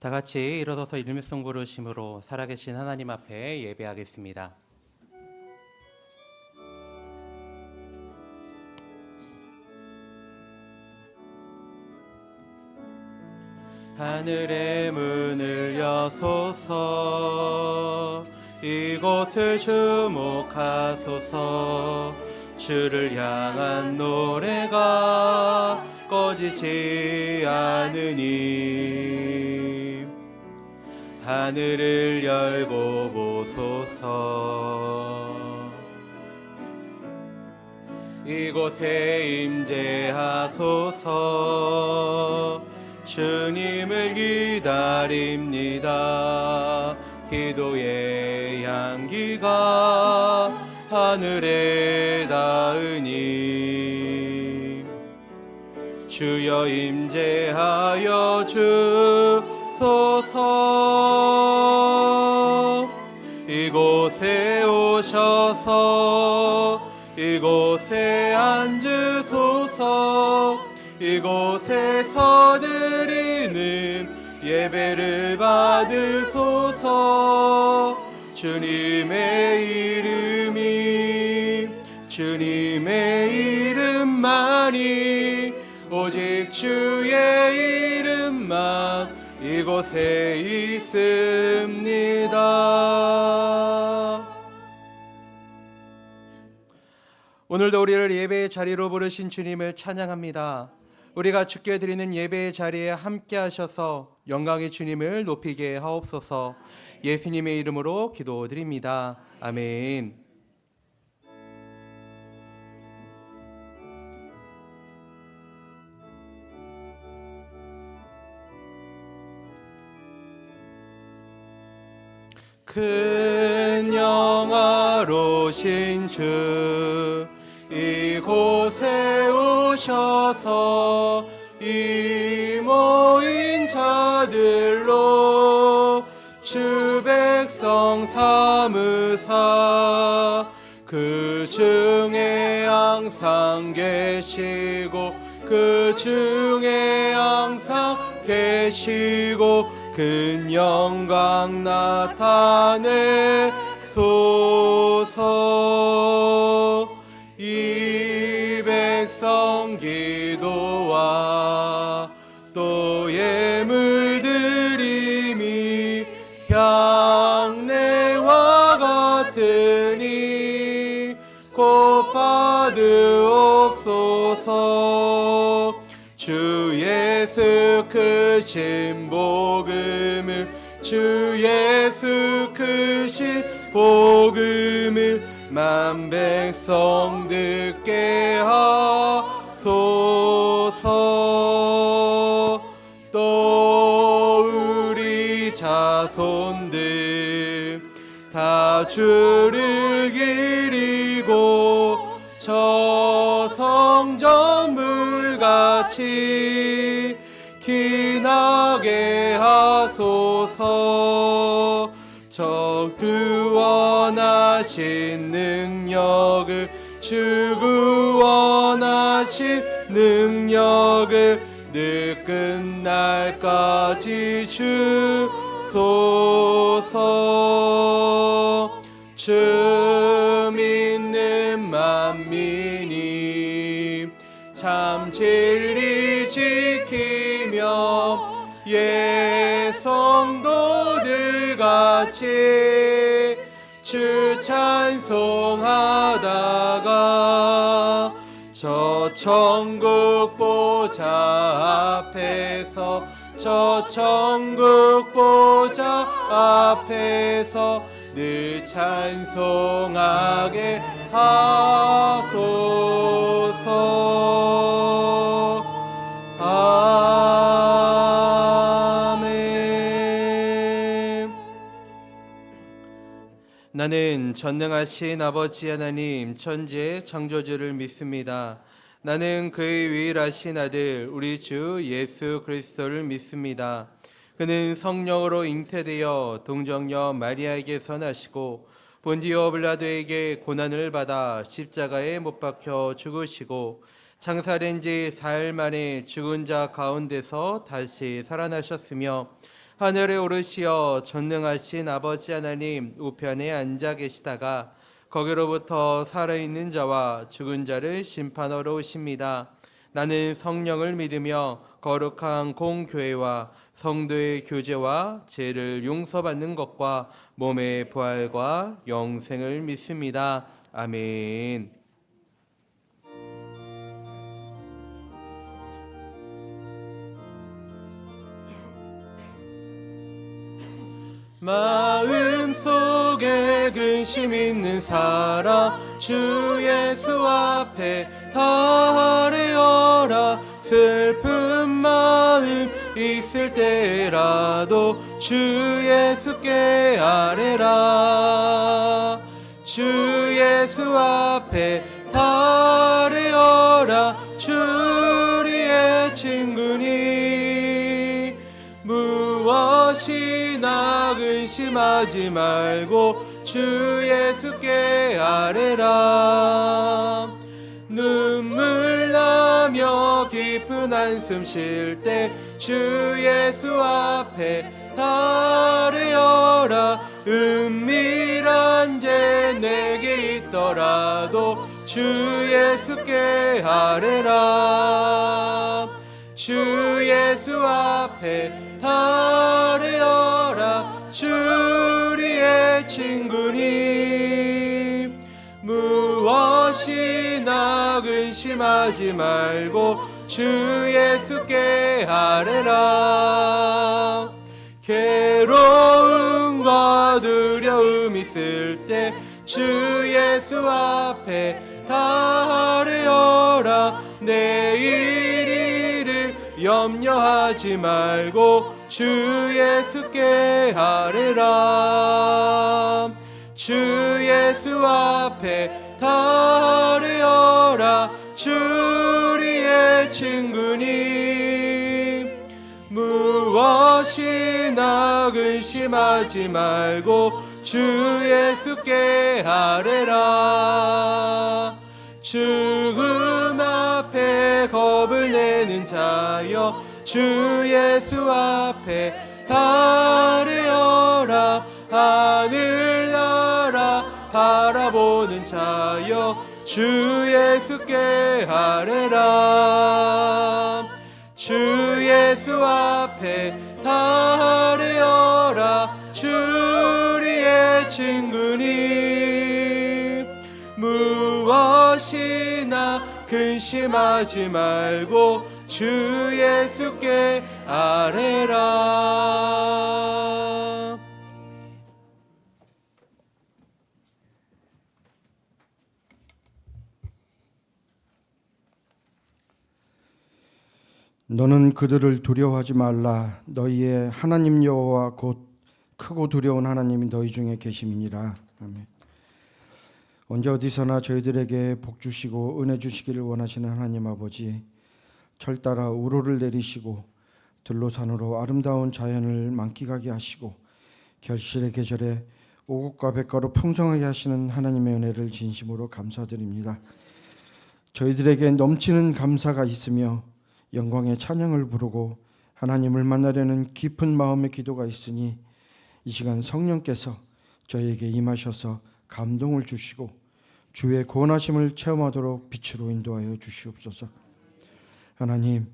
다 같이 일어서서 일밀송 부르심으로 살아계신 하나님 앞에 예배하겠습니다. 하늘의 문을 여소서, 이곳을 주목하소서. 주를 향한 노래가 꺼지지 않으니 하늘을 열고 보소서. 이곳에 임재하소서. 주님을 기다립니다. 기도의 향기가 하늘에 닿으니 주여 임재하여 주소서. 이곳에 오셔서 이곳에 앉으소서. 이곳에서 드리는 예배를 받으소서. 주님의 이름만이, 오직 주의 이름만 이곳에 있습니다. 오늘도 우리를 예배의 자리로 부르신 주님을 찬양합니다. 우리가 주께 드리는 예배의 자리에 함께 하셔서 영광의 주님을 높이게 하옵소서. 예수님의 이름으로 기도드립니다. 아멘. 큰 영화로신 주, 이곳에 오셔서 이 모인 자들로 주 백성 삼으사 그 중에 항상 계시고 그 중에 항상 계시고 큰 영광 나타내소서. 이 백성 기도와 또 예물 드림이 향내와 같으니 곧 받으옵소서. 주 예수 크신 복음을, 주 예수 크신 복음을 만 백성 듣게 하소서. 또 우리 자손들 다 주를 기리고 저 성전 물같이 기나게 하소서. 저 구원하신 능력을, 주 구원하신 능력을 늘 끝날까지 주소서. 주 믿는 만민이 참 진리 지키며 예 성도들 같이 주 찬송하다가 저 천국 보좌 앞에서, 저 천국 보좌 앞에서 늘 찬송하게 하소서. 아멘. 나는 전능하신 아버지 하나님 천지의 창조주를 믿습니다. 나는 그의 유일하신 아들 우리 주 예수 그리스도를 믿습니다. 그는 성령으로 잉태되어 동정녀 마리아에게서 나시고 본디오 빌라도에게 고난을 받아 십자가에 못 박혀 죽으시고 장사된 지 4일 만에 죽은 자 가운데서 다시 살아나셨으며 하늘에 오르시어 전능하신 아버지 하나님 우편에 앉아 계시다가 거기로부터 살아있는 자와 죽은 자를 심판하러 오십니다. 나는 성령을 믿으며 거룩한 공교회와 성도의 교제와 죄를 용서받는 것과 몸의 부활과 영생을 믿습니다. 아멘. 마음속에 근심 있는 사람 주 예수 앞에 다 아뢰어라. 슬픈 마음 있을 때라도 주 예수께 아뢰라. 주 예수 앞에 다 아뢰어라. 주 우리의 친구니 무엇이나 근심하지 말고 주 예수께 아뢰라. 눈물 나며 깊은 한숨 쉴 때 주 예수 앞에 다 아뢰어라. 은밀한 죄 내게 있더라도 주 예수께 아뢰라. 주 예수 앞에 다 아뢰어라. 주 우리의 친구니 무엇이나 근심하지 말고 주 예수께 아뢰라. 괴로움과 두려움 있을 때 주 예수 앞에 다 아뢰어라. 내일 염려하지 말고 주 예수께 아뢰라. 주 예수 앞에 다 아뢰어라. 주 우리의 친구니 무엇이나 근심하지 말고 주 예수께 아뢰라. 죽음 앞에 겁을 내는 자여 주 예수 앞에 다 아뢰어라. 하늘나라 바라보는 자여 주 예수께 아뢰라. 주 예수 앞에 다 아뢰어라. 주 우리의 친구니 무엇이나 근심하지 말고 주 예수께 아뢰라. 너는 그들을 두려워하지 말라. 너희의 하나님 여호와 곧 크고 두려운 하나님이 너희 중에 계심이니라. 아멘. 언제 어디서나 저희들에게 복 주시고 은혜 주시기를 원하시는 하나님 아버지, 철따라 우로를 내리시고 들로산으로 아름다운 자연을 만끽하게 하시고 결실의 계절에 오곡과 백과로 풍성하게 하시는 하나님의 은혜를 진심으로 감사드립니다. 저희들에게 넘치는 감사가 있으며 영광의 찬양을 부르고 하나님을 만나려는 깊은 마음의 기도가 있으니 이 시간 성령께서 저희에게 임하셔서 감동을 주시고 주의 구원하심을 체험하도록 빛으로 인도하여 주시옵소서. 하나님,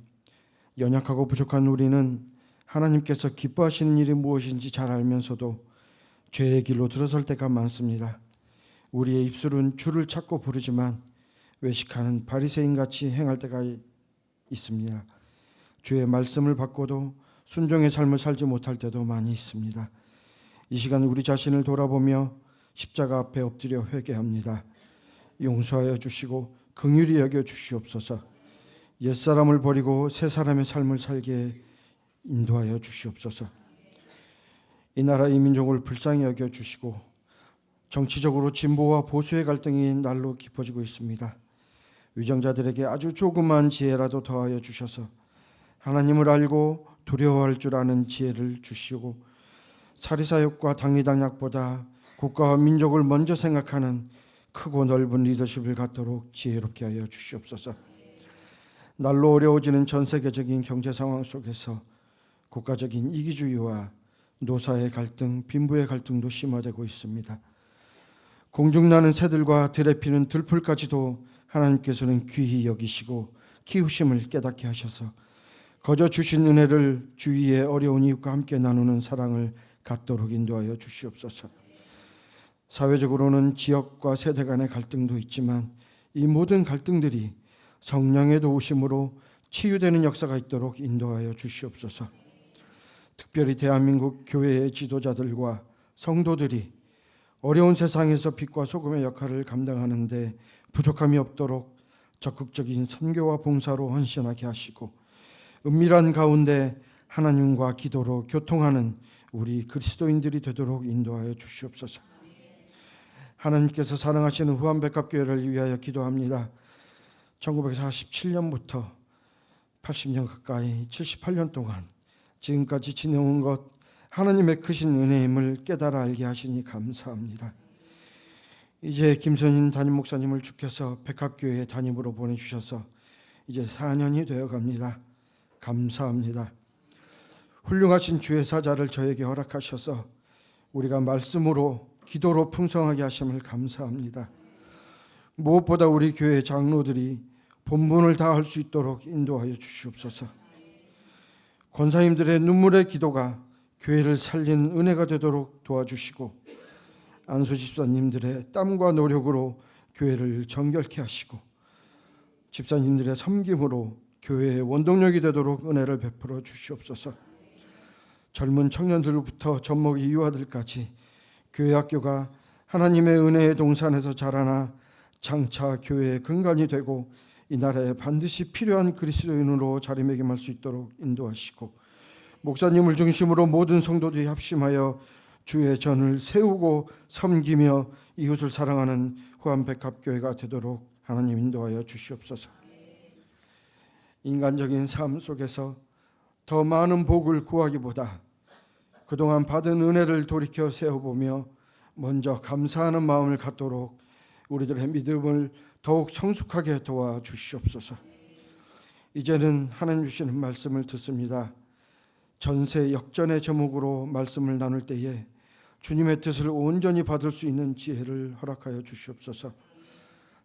연약하고 부족한 우리는 하나님께서 기뻐하시는 일이 무엇인지 잘 알면서도 죄의 길로 들어설 때가 많습니다. 우리의 입술은 주를 찾고 부르지만 외식하는 바리새인같이 행할 때가 있습니다. 주의 말씀을 받고도 순종의 삶을 살지 못할 때도 많이 있습니다. 이 시간 우리 자신을 돌아보며 십자가 앞에 엎드려 회개합니다. 용서하여 주시고 긍휼히 여겨 주시옵소서. 옛사람을 버리고 새 사람의 삶을 살게 인도하여 주시옵소서. 이 나라 이 민족을 불쌍히 여겨 주시고 정치적으로 진보와 보수의 갈등이 날로 깊어지고 있습니다. 위정자들에게 아주 조그만 지혜라도 더하여 주셔서 하나님을 알고 두려워할 줄 아는 지혜를 주시고 사리사욕과 당리당략보다 국가와 민족을 먼저 생각하는 크고 넓은 리더십을 갖도록 지혜롭게 하여 주시옵소서. 날로 어려워지는 전 세계적인 경제 상황 속에서 국가적인 이기주의와 노사의 갈등, 빈부의 갈등도 심화되고 있습니다. 공중나는 새들과 들에 피는 들풀까지도 하나님께서는 귀히 여기시고 키우심을 깨닫게 하셔서 거저 주신 은혜를 주위의 어려운 이웃과 함께 나누는 사랑을 갖도록 인도하여 주시옵소서. 사회적으로는 지역과 세대 간의 갈등도 있지만 이 모든 갈등들이 성령의 도우심으로 치유되는 역사가 있도록 인도하여 주시옵소서. 특별히 대한민국 교회의 지도자들과 성도들이 어려운 세상에서 빛과 소금의 역할을 감당하는데 부족함이 없도록 적극적인 선교와 봉사로 헌신하게 하시고 은밀한 가운데 하나님과 기도로 교통하는 우리 그리스도인들이 되도록 인도하여 주시옵소서. 하나님께서 사랑하시는 후암백합교회를 위하여 기도합니다. 1947년부터 80년 가까이 78년 동안 지금까지 지내온 것 하나님의 크신 은혜임을 깨달아 알게 하시니 감사합니다. 이제 김선인 담임 목사님을 주께서 백합교회 담임으로 보내주셔서 이제 4년이 되어갑니다. 감사합니다. 훌륭하신 주의 사자를 저에게 허락하셔서 우리가 말씀으로 기도로 풍성하게 하심을 감사합니다. 무엇보다 우리 교회 장로들이 본분을 다할 수 있도록 인도하여 주시옵소서. 권사님들의 눈물의 기도가 교회를 살린 은혜가 되도록 도와주시고 안수 집사님들의 땀과 노력으로 교회를 정결케 하시고 집사님들의 섬김으로 교회의 원동력이 되도록 은혜를 베풀어 주시옵소서. 젊은 청년들부터 젖먹이 유아들까지 교회 학교가 하나님의 은혜의 동산에서 자라나 장차 교회의 근간이 되고 이 나라에 반드시 필요한 그리스도인으로 자리매김할 수 있도록 인도하시고 목사님을 중심으로 모든 성도들이 합심하여 주의 전을 세우고 섬기며 이웃을 사랑하는 후암백합교회가 되도록 하나님 인도하여 주시옵소서. 인간적인 삶 속에서 더 많은 복을 구하기보다 그동안 받은 은혜를 돌이켜 세워보며 먼저 감사하는 마음을 갖도록 우리들의 믿음을 더욱 성숙하게 도와주시옵소서. 이제는 하나님 주시는 말씀을 듣습니다. 전세 역전의 제목으로 말씀을 나눌 때에 주님의 뜻을 온전히 받을 수 있는 지혜를 허락하여 주시옵소서.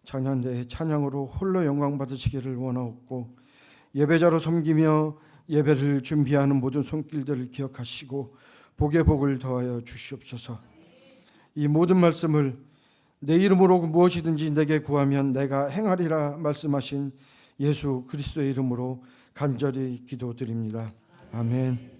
찬양대의 찬양으로 홀로 영광 받으시기를 원하옵고 예배자로 섬기며 예배를 준비하는 모든 손길들을 기억하시고 복의 복을 더하여 주시옵소서. 이 모든 말씀을 내 이름으로 무엇이든지 내게 구하면 내가 행하리라 말씀하신 예수 그리스도의 이름으로 간절히 기도드립니다. 아멘.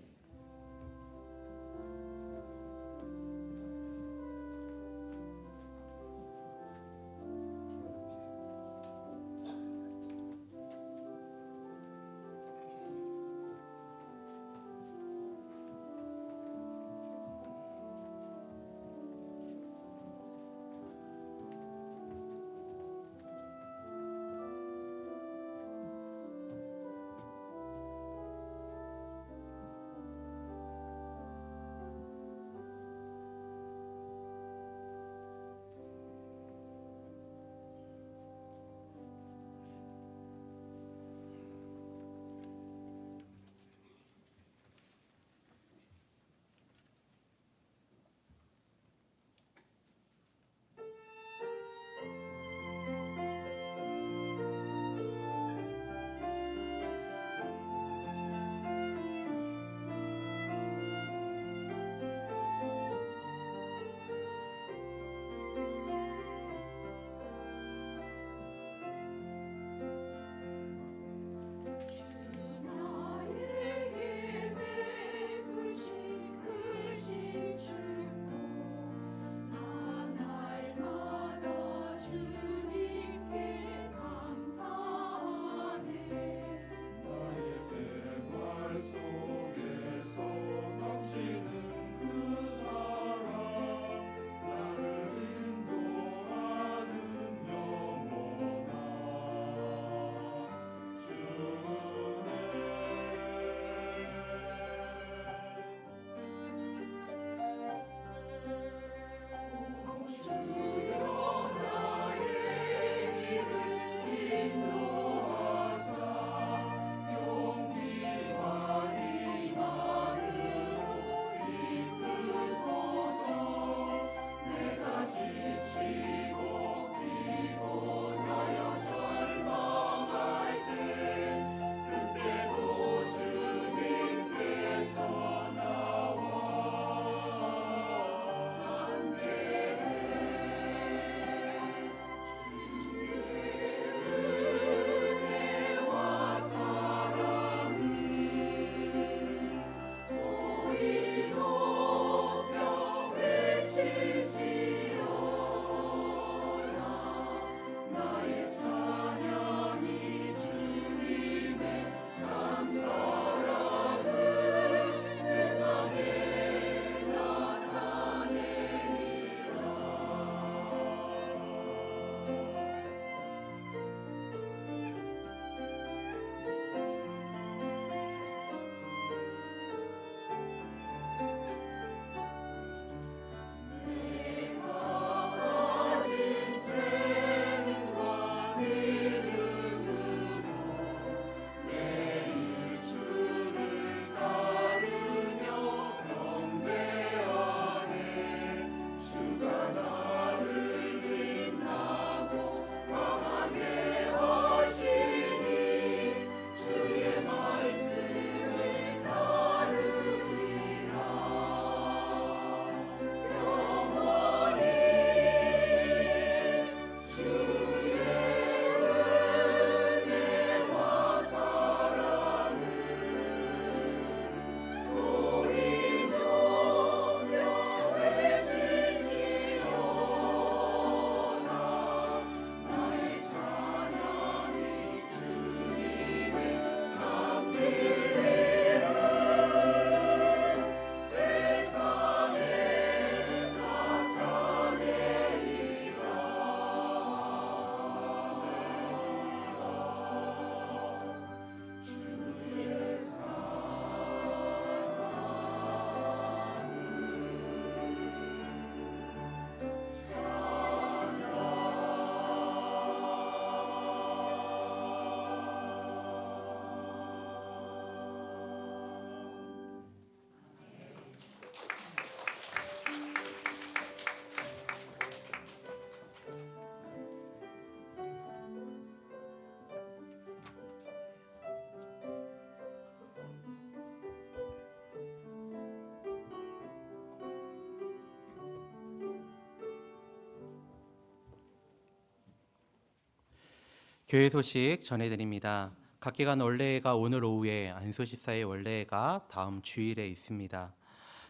교회 소식 전해드립니다. 각기간 원래회가 오늘 오후에 안소집사의 원래회가 다음 주일에 있습니다.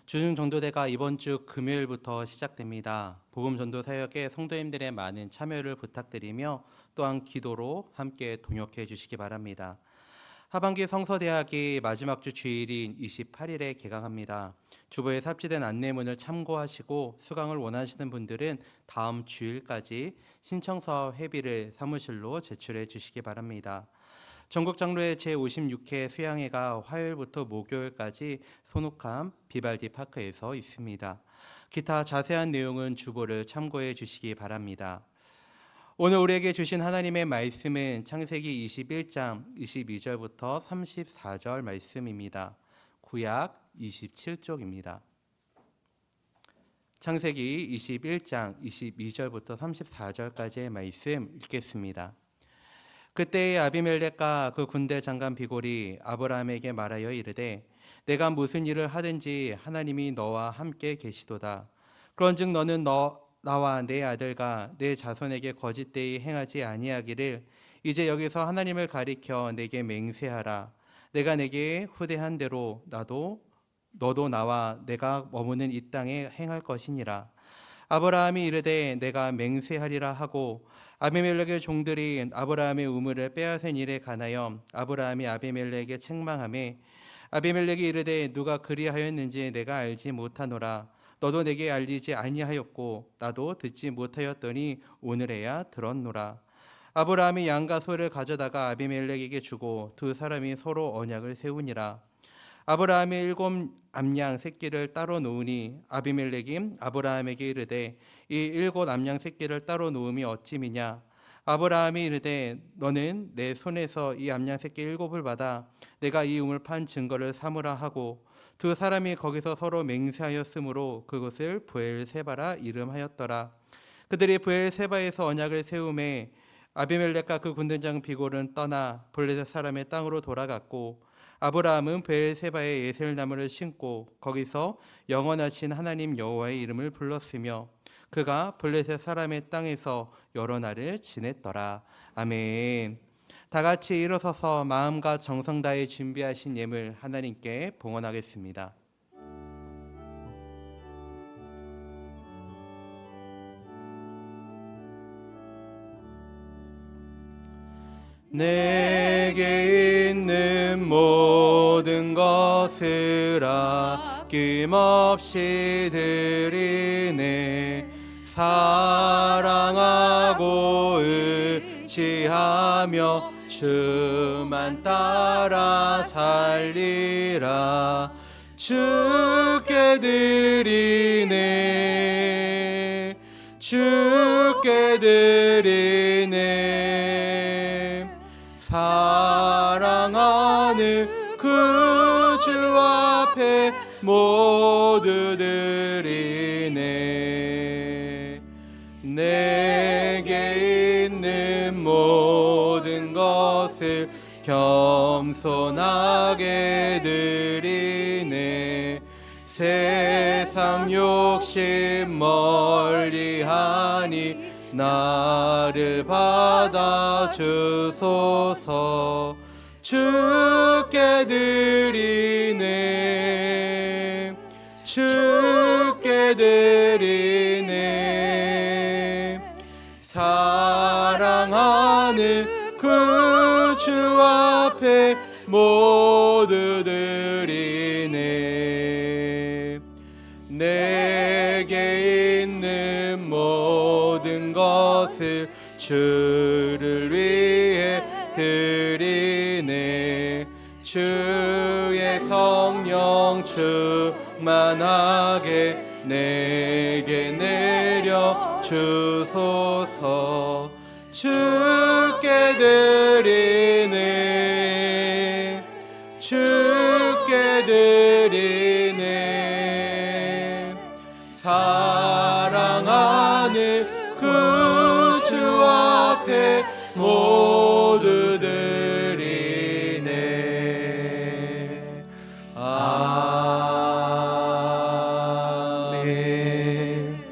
주중전도대가 이번 주 금요일부터 시작됩니다. 복음전도 사역에 성도님들의 많은 참여를 부탁드리며 또한 기도로 함께 동역해 주시기 바랍니다. 하반기 성서대학이 마지막 주 주일인 28일에 개강합니다. 주보에 삽입된 안내문을 참고하시고 수강을 원하시는 분들은 다음 주일까지 신청서와 회비를 사무실로 제출해 주시기 바랍니다. 전국 장로회 제56회 수양회가 화요일부터 목요일까지 손욱함 비발디 파크에서 있습니다. 기타 자세한 내용은 주보를 참고해 주시기 바랍니다. 오늘 우리에게 주신 하나님의 말씀은 창세기 21장 22절부터 34절 말씀입니다. 구약 27쪽입니다. 창세기 21장 22절부터 34절까지의 말씀 읽겠습니다. 그때의 아비멜렉과 그 군대 장관 비골이 아브라함에게 말하여 이르되 내가 무슨 일을 하든지 하나님이 너와 함께 계시도다. 그런즉 너는 나와 내 아들과 내 자손에게 거짓되이 행하지 아니하기를 이제 여기서 하나님을 가리켜 내게 맹세하라. 내가 내게 후대한 대로 너도 나와 내가 머무는 이 땅에 행할 것이니라. 아브라함이 이르되 내가 맹세하리라 하고 아비멜렉의 종들이 아브라함의 우물을 빼앗은 일에 관하여 아브라함이 아비멜렉에게 책망하매 아비멜렉이 이르되 누가 그리하였는지 내가 알지 못하노라. 너도 내게 알리지 아니하였고 나도 듣지 못하였더니 오늘에야 들었노라. 아브라함이 양과 소를 가져다가 아비멜렉에게 주고 두 사람이 서로 언약을 세우니라. 아브라함이 7 암양 새끼를 따로 놓으니 아비멜렉이 아브라함에게 이르되 이 7 암양 새끼를 따로 놓음이 어찌미냐. 아브라함이 이르되 너는 내 손에서 이 암양 새끼 7을 받아 내가 이 우물 판 증거를 삼으라 하고 두 사람이 거기서 서로 맹세하였으므로 그곳을 브엘세바라 이름하였더라. 그들이 브엘세바에서 언약을 세우매 아비멜렉과 그 군대장 비골은 떠나 블레셋 사람의 땅으로 돌아갔고 아브라함은 브엘세바에 에셀나무를 심고 거기서 영원하신 하나님 여호와의 이름을 불렀으며 그가 블레셋 사람의 땅에서 여러 날을 지냈더라. 아멘. 다 같이 일어서서 마음과 정성 다해 준비하신 예물 하나님께 봉헌하겠습니다. 내게 있는 모든 것을 아낌없이 드리네. 사랑하고 의지하며 주만 따라 살리라. 주께 드리네. 주께 드리네. 사랑하는 그 주 앞에 모두 드리네. 내게 있는 모든 것을 겸손하게 드리네. 세상 욕심 멀리하니 나를 받아주소서. 주께 드리네. 주께 드리네. 사랑하는 그 주 앞에 모두 드리네. 내게 있는 모든 것을 주를 위해 드리네. 주의 성령 충만하게 내게 내려 주소서. 주께 드리네. 주께 드리네. 사랑하는 그 주 앞에 모두 드리네. 아멘.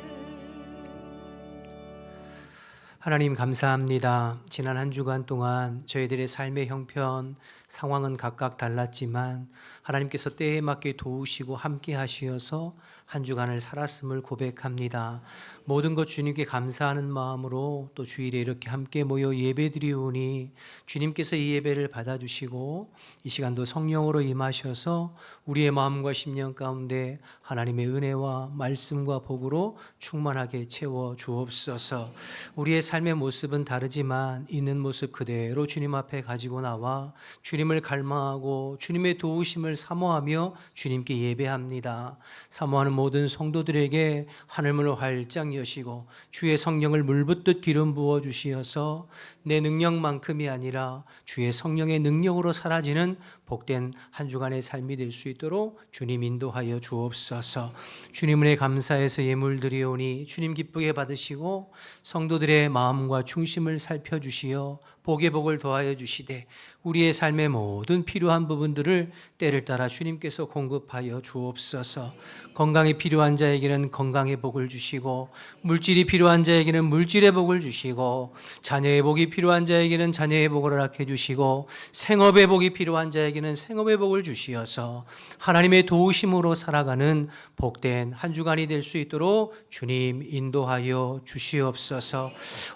하나님 감사합니다. 지난 한 주간 동안 저희들의 삶의 형편, 상황은 각각 달랐지만 하나님께서 때에 맞게 도우시고 함께 하시어서 한 주간을 살았음을 고백합니다. 모든 것 주님께 감사하는 마음으로 또 주일에 이렇게 함께 모여 예배드리오니 주님께서 이 예배를 받아주시고 이 시간도 성령으로 임하셔서 우리의 마음과 심령 가운데 하나님의 은혜와 말씀과 복으로 충만하게 채워 주옵소서. 우리의 삶의 모습은 다르지만 있는 모습 그대로 주님 앞에 가지고 나와 주님을 갈망하고 주님의 도우심을 사모하며 주님께 예배합니다. 사모하는 모든 성도들에게 하늘문을 활짝 여시고 주의 성령을 물붓듯 기름 부어 주시어서 내 능력만큼이 아니라 주의 성령의 능력으로 사라지는 복된 한 주간의 삶이 될 수 있도록 주님 인도하여 주옵소서. 주님 은혜 감사해서 예물 드리오니 주님 기쁘게 받으시고 성도들의 마음과 중심을 살펴주시어 복의 복을 더하여 주시되 우리의 삶의 모든 필요한 부분들을 때를 따라 주님께서 공급하여 주옵소서. 건강이 필요한 자에게는 건강의 복을 주시고 물질이 필요한 자에게는 물질의 복을 주시고 자녀의 복이 필요한 자에게는 자녀의 복을 허락해 주시고 생업의 복이 필요한 자에게는 생업의 복을 주시어서 하나님의 도우심으로 살아가는 복된 한 주간이 될 수 있도록 주님 인도하여 주시옵소서.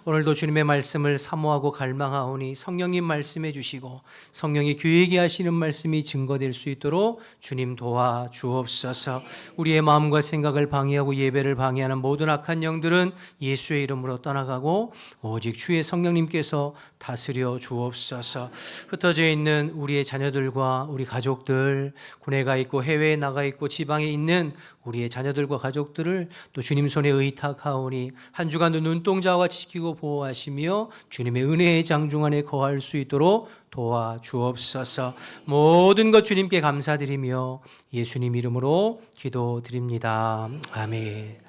오늘도 주님의 말씀을 사모하고 갈망하오니 성령님 말씀해 주시고 성령이 교회에게 하시는 말씀이 증거될 수 있도록 주님 도와 주옵소서. 우리의 마음과 생각을 방해하고 예배를 방해하는 모든 악한 영들은 예수의 이름으로 떠나가고 오직 주의 성령님께서 다스려 주옵소서. 흩어져 있는 우리의 자녀들과 우리 가족들, 군에 가 있고 해외에 나가 있고 지방에 있는 우리의 자녀들과 가족들을 또 주님 손에 의탁하오니 한 주간도 눈동자와 지키고 보호하시며 주님의 은혜의 장중 안에 거할 수 있도록 도와 주옵소서. 모든 것 주님께 감사드리며 예수님 이름으로 기도드립니다. 아멘.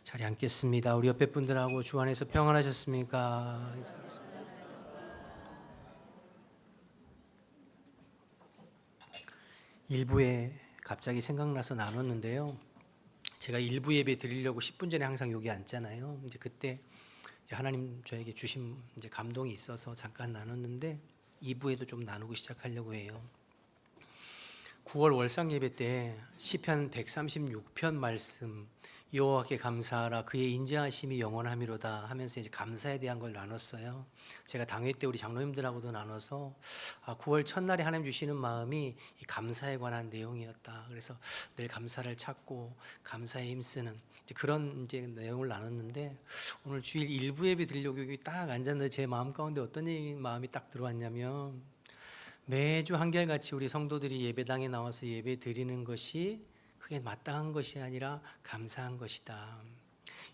자리 앉겠습니다. 우리 옆에 분들하고 주 안에서 평안하셨습니까? 일부에 갑자기 생각나서 나눴는데요. 제가 일부 예배 드리려고 10분 전에 항상 여기 앉잖아요. 이제 그때 하나님 저에게 주신 이제 감동이 있어서 잠깐 나눴는데 2부에도 좀 나누고 시작하려고 해요. 9월 월상 예배 때 시편 136편 말씀 여호와께 감사하라 그의 인자하심이 영원하미로다 하면서 이제 감사에 대한 걸 나눴어요. 제가 당회 때 우리 장로님들하고도 나눠서 9월 첫날에 하나님 주시는 마음이 이 감사에 관한 내용이었다. 그래서 늘 감사를 찾고 감사에 힘쓰는 그런 이제 내용을 나눴는데 오늘 주일 일부 예배 드리려고 여기 딱 앉았는데 제 마음 가운데 어떤 마음이 딱 들어왔냐면 매주 한결같이 우리 성도들이 예배당에 나와서 예배 드리는 것이 그게 마땅한 것이 아니라 감사한 것이다.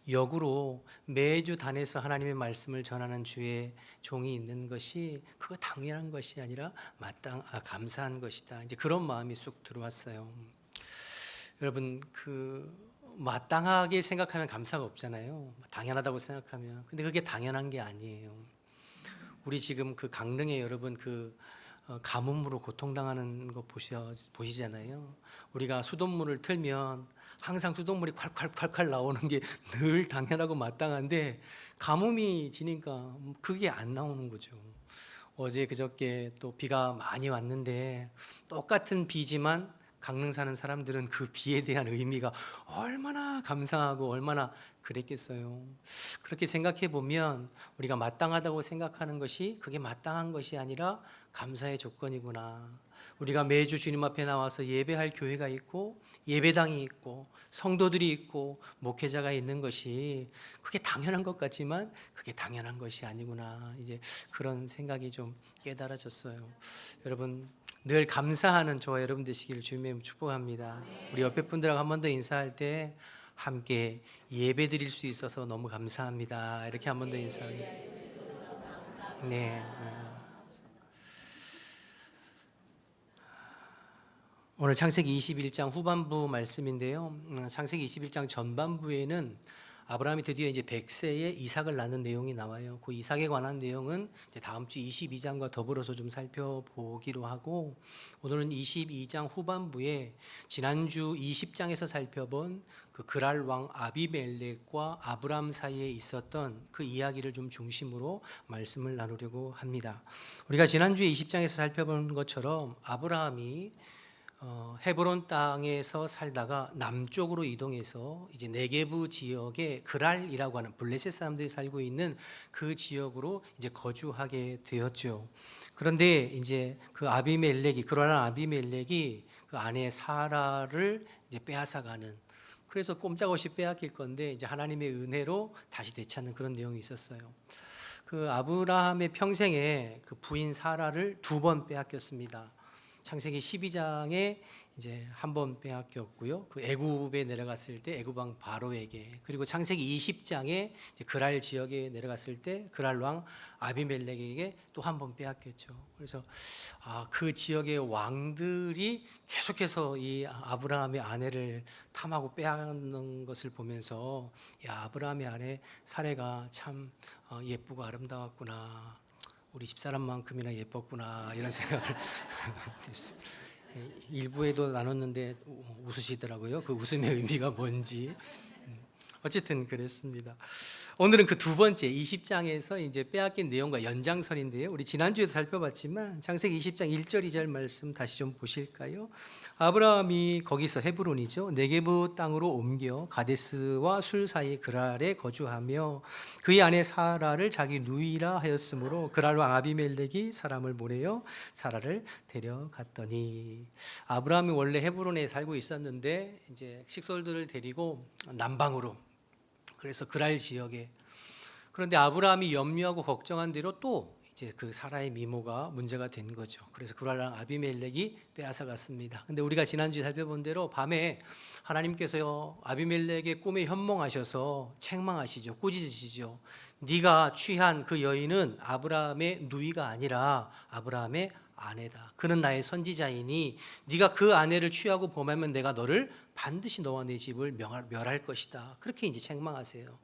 역으로 매주 단에서 하나님의 말씀을 전하는 주의 종이 있는 것이 그거 당연한 것이 아니라 감사한 것이다. 이제 그런 마음이 쑥 들어왔어요. 여러분 마땅하게 생각하면 감사가 없잖아요. 당연하다고 생각하면. 근데 그게 당연한 게 아니에요. 우리 지금 강릉에 여러분 가뭄으로 고통당하는 거 보시잖아요. 우리가 수돗물을 틀면 항상 수돗물이 콸콸콸콸 나오는 게 늘 당연하고 마땅한데 가뭄이 지니까 그게 안 나오는 거죠. 어제 그저께 또 비가 많이 왔는데 똑같은 비지만 강릉 사는 사람들은 그 비에 대한 의미가 얼마나 감사하고 얼마나 그랬겠어요. 그렇게 생각해 보면 우리가 마땅하다고 생각하는 것이 그게 마땅한 것이 아니라 감사의 조건이구나. 우리가 매주 주님 앞에 나와서 예배할 교회가 있고 예배당이 있고 성도들이 있고 목회자가 있는 것이 그게 당연한 것 같지만 그게 당연한 것이 아니구나. 이제 그런 생각이 좀 깨달아졌어요. 여러분 늘 감사하는 저와 여러분 되시기를 주님의 축복합니다. 우리 옆에 분들하고 한 번 더 인사할 때 함께 예배 드릴 수 있어서 너무 감사합니다. 이렇게 한 번 더 인사합니다. 네. 오늘 창세기 21장 후반부 말씀인데요. 창세기 21장 전반부에는 아브라함이 드디어 이제 100세에 이삭을 낳는 내용이 나와요. 그 이삭에 관한 내용은 이제 다음 주 22장과 더불어서 좀 살펴보기로 하고, 오늘은 22장 후반부에 지난주 20장에서 살펴본 그 그랄 왕 아비멜렉과 아브람 사이에 있었던 그 이야기를 좀 중심으로 말씀을 나누려고 합니다. 우리가 지난주에 20장에서 살펴본 것처럼 아브라함이 헤브론 땅에서 살다가 남쪽으로 이동해서 이제 네게브 지역의 그랄이라고 하는 블레셋 사람들이 살고 있는 그 지역으로 이제 거주하게 되었죠. 그런데 이제 그 그랄한 아비멜렉이 그 아내 사라를 이제 빼앗아가는, 그래서 꼼짝없이 빼앗길 건데 이제 하나님의 은혜로 다시 되찾는 그런 내용이 있었어요. 그 아브라함의 평생에 그 부인 사라를 2번 빼앗겼습니다. 창세기 12장에 이제 한 번 빼앗겼고요. 그 애굽에 내려갔을 때 애굽 왕 바로에게, 그리고 창세기 20장에 이제 그랄 지역에 내려갔을 때 그랄 왕 아비멜렉에게 또 한 번 빼앗겼죠. 그래서 그 지역의 왕들이 계속해서 이 아브라함의 아내를 탐하고 빼앗는 것을 보면서, 야, 아브라함의 아내 사레가 참 예쁘고 아름다웠구나, 우리 집사람만큼이나 예뻤구나, 이런 생각을 했습니다. 일부에도 나눴는데 웃으시더라고요. 그 웃음의 의미가 뭔지. 어쨌든 그랬습니다. 오늘은 그 2번째 20장에서 이제 빼앗긴 내용과 연장선인데요. 우리 지난주에도 살펴봤지만 창세기 20장 1절 2절 말씀 다시 좀 보실까요? 아브라함이 거기서 헤브론이죠, 네게브 땅으로 옮겨 가데스와 술 사이 그랄에 거주하며 그의 아내 사라를 자기 누이라 하였으므로 그랄 왕 아비멜렉이 사람을 보내어 사라를 데려갔더니, 아브라함이 원래 헤브론에 살고 있었는데 이제 식솔들을 데리고 남방으로, 그래서 그랄 지역에, 그런데 아브라함이 염려하고 걱정한 대로 또 이제 그 사라의 미모가 문제가 된 거죠. 그래서 그랄 왕 아비멜렉이 빼앗아 갔습니다. 근데 우리가 지난주에 살펴본 대로 밤에 하나님께서 아비멜렉의 꿈에 현몽하셔서 책망하시죠. 꾸짖으시죠. 네가 취한 그 여인은 아브라함의 누이가 아니라 아브라함의 아내다. 그는 나의 선지자이니 네가 그 아내를 취하고 범하면 내가 너를 반드시 너와 내 집을 멸할 것이다. 그렇게 이제 책망하세요.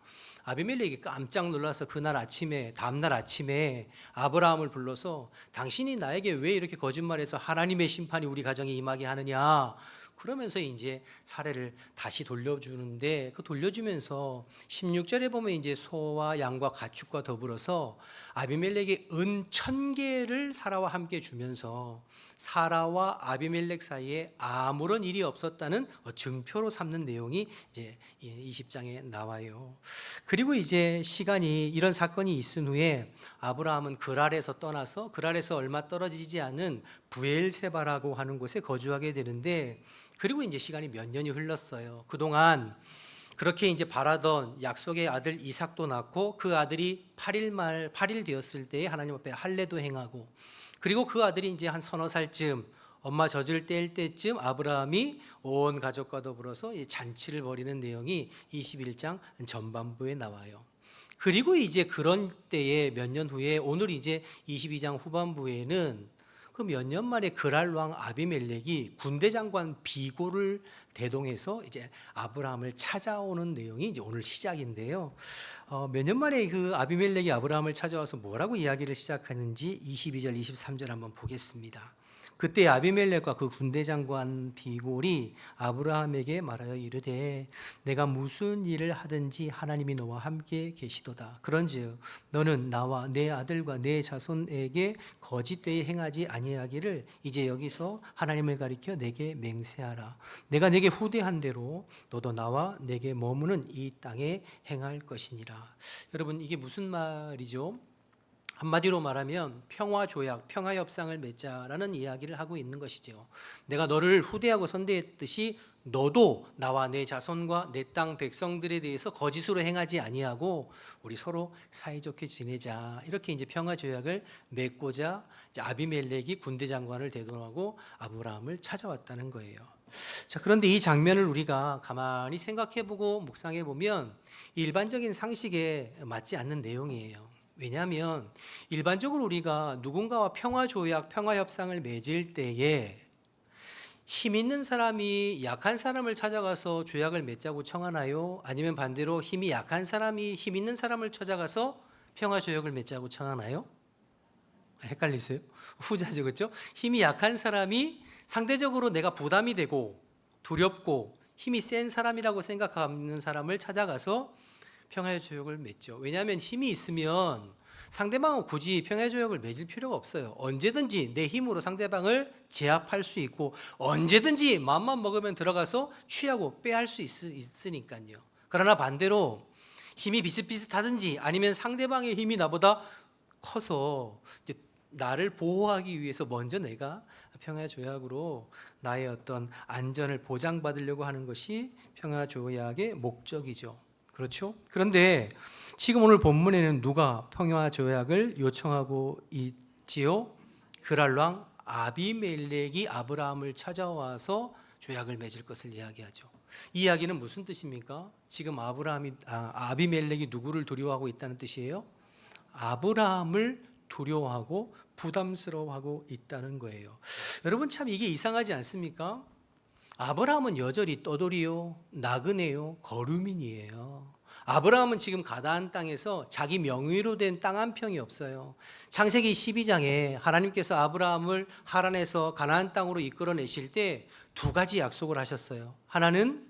아비멜렉이 깜짝 놀라서 다음날 아침에 아브라함을 불러서 당신이 나에게 왜 이렇게 거짓말해서 하나님의 심판이 우리 가정에 임하게 하느냐, 그러면서 이제 사례를 다시 돌려주는데, 그 돌려주면서 16절에 보면 이제 소와 양과 가축과 더불어서 아비멜렉이 은 1000개를 사라와 함께 주면서 사라와 아비멜렉 사이에 아무런 일이 없었다는 증표로 삼는 내용이 이제 20장에 나와요. 그리고 이제 이런 사건이 있은 후에 아브라함은 그랄에서 떠나서 그랄에서 얼마 떨어지지 않은 브엘세바라고 하는 곳에 거주하게 되는데, 그리고 이제 시간이 몇 년이 흘렀어요. 그동안 그렇게 이제 바라던 약속의 아들 이삭도 낳고, 그 아들이 8일 되었을 때에 하나님 앞에 할례도 행하고, 그리고 그 아들이 이제 한 서너 살쯤 엄마 젖을 뗄 때쯤 아브라함이 온 가족과 더불어서 잔치를 벌이는 내용이 21장 전반부에 나와요. 그리고 이제 그런 때에 몇 년 후에 오늘 이제 22장 후반부에는 그 몇 년 만에 그랄 왕 아비멜렉이 군대 장관 비고를 대동해서 이제 아브라함을 찾아오는 내용이 이제 오늘 시작인데요. 몇 년 만에 그 아비멜렉이 아브라함을 찾아와서 뭐라고 이야기를 시작하는지 22절 23절 한번 보겠습니다. 그때 아비멜렉과 그 군대 장관 비골이 아브라함에게 말하여 이르되 내가 무슨 일을 하든지 하나님이 너와 함께 계시도다. 그런즉 너는 나와 내 아들과 내 자손에게 거짓되이 행하지 아니하기를 이제 여기서 하나님을 가리켜 내게 맹세하라. 내가 내게 후대한 대로 너도 나와 내게 머무는 이 땅에 행할 것이니라. 여러분, 이게 무슨 말이죠? 한마디로 말하면 평화조약, 평화협상을 맺자라는 이야기를 하고 있는 것이죠. 내가 너를 후대하고 선대했듯이 너도 나와 내 자손과 내 땅 백성들에 대해서 거짓으로 행하지 아니하고 우리 서로 사이좋게 지내자. 이렇게 이제 평화조약을 맺고자 이제 아비멜렉이 군대 장관을 대동하고 아브라함을 찾아왔다는 거예요. 자, 그런데 이 장면을 우리가 가만히 생각해보고 묵상해보면 일반적인 상식에 맞지 않는 내용이에요. 왜냐하면 일반적으로 우리가 누군가와 평화조약, 평화협상을 맺을 때에 힘 있는 사람이 약한 사람을 찾아가서 조약을 맺자고 청하나요? 아니면 반대로 힘이 약한 사람이 힘 있는 사람을 찾아가서 평화 조약을 맺자고 청하나요? 헷갈리세요? 후자죠, 그렇죠? 힘이 약한 사람이 상대적으로 내가 부담이 되고 두렵고 힘이 센 사람이라고 생각하는 사람을 찾아가서 평화의 조약을 맺죠. 왜냐하면 힘이 있으면 상대방은 굳이 평화의 조약을 맺을 필요가 없어요. 언제든지 내 힘으로 상대방을 제압할 수 있고 언제든지 마음만 먹으면 들어가서 취하고 빼할 수 있으니까요. 그러나 반대로 힘이 비슷비슷하든지 아니면 상대방의 힘이 나보다 커서 이제 나를 보호하기 위해서 먼저 내가 평화 조약으로 나의 어떤 안전을 보장받으려고 하는 것이 평화 조약의 목적이죠. 그렇죠? 그런데 지금 오늘 본문에는 누가 평화 조약을 요청하고 있지요? 그랄 왕 아비멜렉이 아브라함을 찾아와서 조약을 맺을 것을 이야기하죠. 이 이야기는 무슨 뜻입니까? 지금 아비멜렉이 누구를 두려워하고 있다는 뜻이에요? 아브라함을 두려워하고 부담스러워하고 있다는 거예요. 여러분 참 이게 이상하지 않습니까? 아브라함은 여전히 떠돌이요, 나그네요, 거류민이에요. 아브라함은 지금 가나안 땅에서 자기 명의로 된 땅 한 평이 없어요. 창세기 12장에 하나님께서 아브라함을 하란에서 가나안 땅으로 이끌어내실 때 두 가지 약속을 하셨어요. 하나는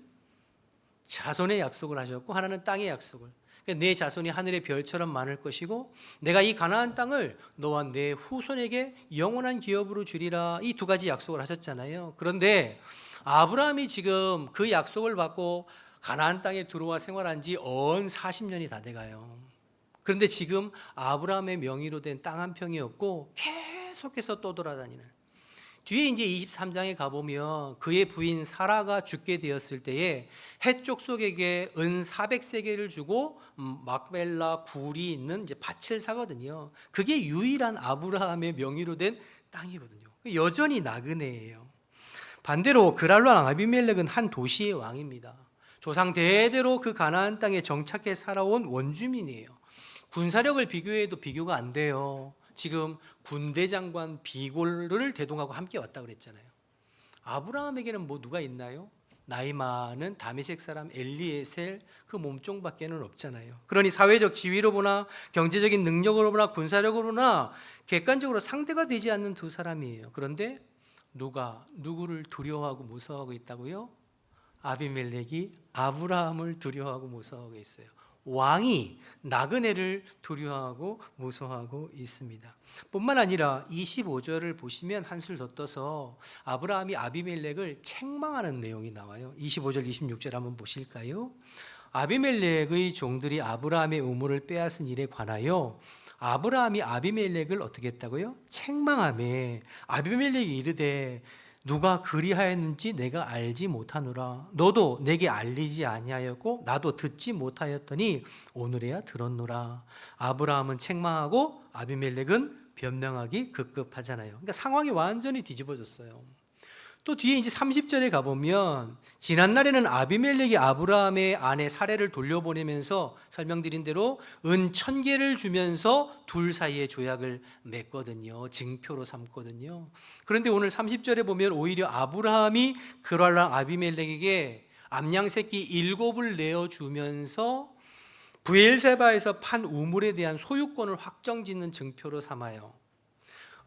자손의 약속을 하셨고 하나는 땅의 약속을. 내 자손이 하늘의 별처럼 많을 것이고 내가 이 가나안 땅을 너와 내 후손에게 영원한 기업으로 주리라. 이 두 가지 약속을 하셨잖아요. 그런데 아브라함이 지금 그 약속을 받고 가나안 땅에 들어와 생활한 지 언 40년이 다 돼가요. 그런데 지금 아브라함의 명의로 된 땅 한 평이 없고 계속해서 떠돌아다니는. 뒤에 이제 23장에 가보면 그의 부인 사라가 죽게 되었을 때에 해쪽 속에게 은 400세겔을 주고 막벨라 굴이 있는 이제 밭을 사거든요. 그게 유일한 아브라함의 명의로 된 땅이거든요. 여전히 나그네예요. 반대로 그랄로 왕 아비멜렉은 한 도시의 왕입니다. 조상 대대로 그 가나안 땅에 정착해 살아온 원주민이에요. 군사력을 비교해도 비교가 안 돼요. 지금 군대 장관 비골을 대동하고 함께 왔다 그랬잖아요. 아브라함에게는 뭐 누가 있나요? 나이 많은 다메섹 사람 엘리에셀 그 몸종밖에는 없잖아요. 그러니 사회적 지위로 보나 경제적인 능력으로 보나 군사력으로 보나 객관적으로 상대가 되지 않는 두 사람이에요. 그런데 누구를 두려워하고 무서워하고 있다고요? 아비멜렉이 아브라함을 두려워하고 무서워하고 있어요. 왕이 나그네를 두려워하고 무서워하고 있습니다. 뿐만 아니라 25절을 보시면 한술 더 떠서 아브라함이 아비멜렉을 책망하는 내용이 나와요. 25절 26절 한번 보실까요? 아비멜렉의 종들이 아브라함의 우물을 빼앗은 일에 관하여 아브라함이 아비멜렉을 어떻게 했다고요? 책망하며 아비멜렉이 이르되 누가 그리하였는지 내가 알지 못하노라. 너도 내게 알리지 아니하였고 나도 듣지 못하였더니 오늘에야 들었노라. 아브라함은 책망하고 아비멜렉은 변명하기 급급하잖아요. 그러니까 상황이 완전히 뒤집어졌어요. 또 뒤에 이제 30절에 가보면 지난날에는 아비멜렉이 아브라함의 아내 사레를 돌려보내면서 설명드린 대로 은 1000개를 주면서 둘 사이에 조약을 맺거든요. 증표로 삼거든요. 그런데 오늘 30절에 보면 오히려 아브라함이 그랄랑 아비멜렉에게 암양 새끼 7을 내어주면서 브엘세바에서 판 우물에 대한 소유권을 확정짓는 증표로 삼아요.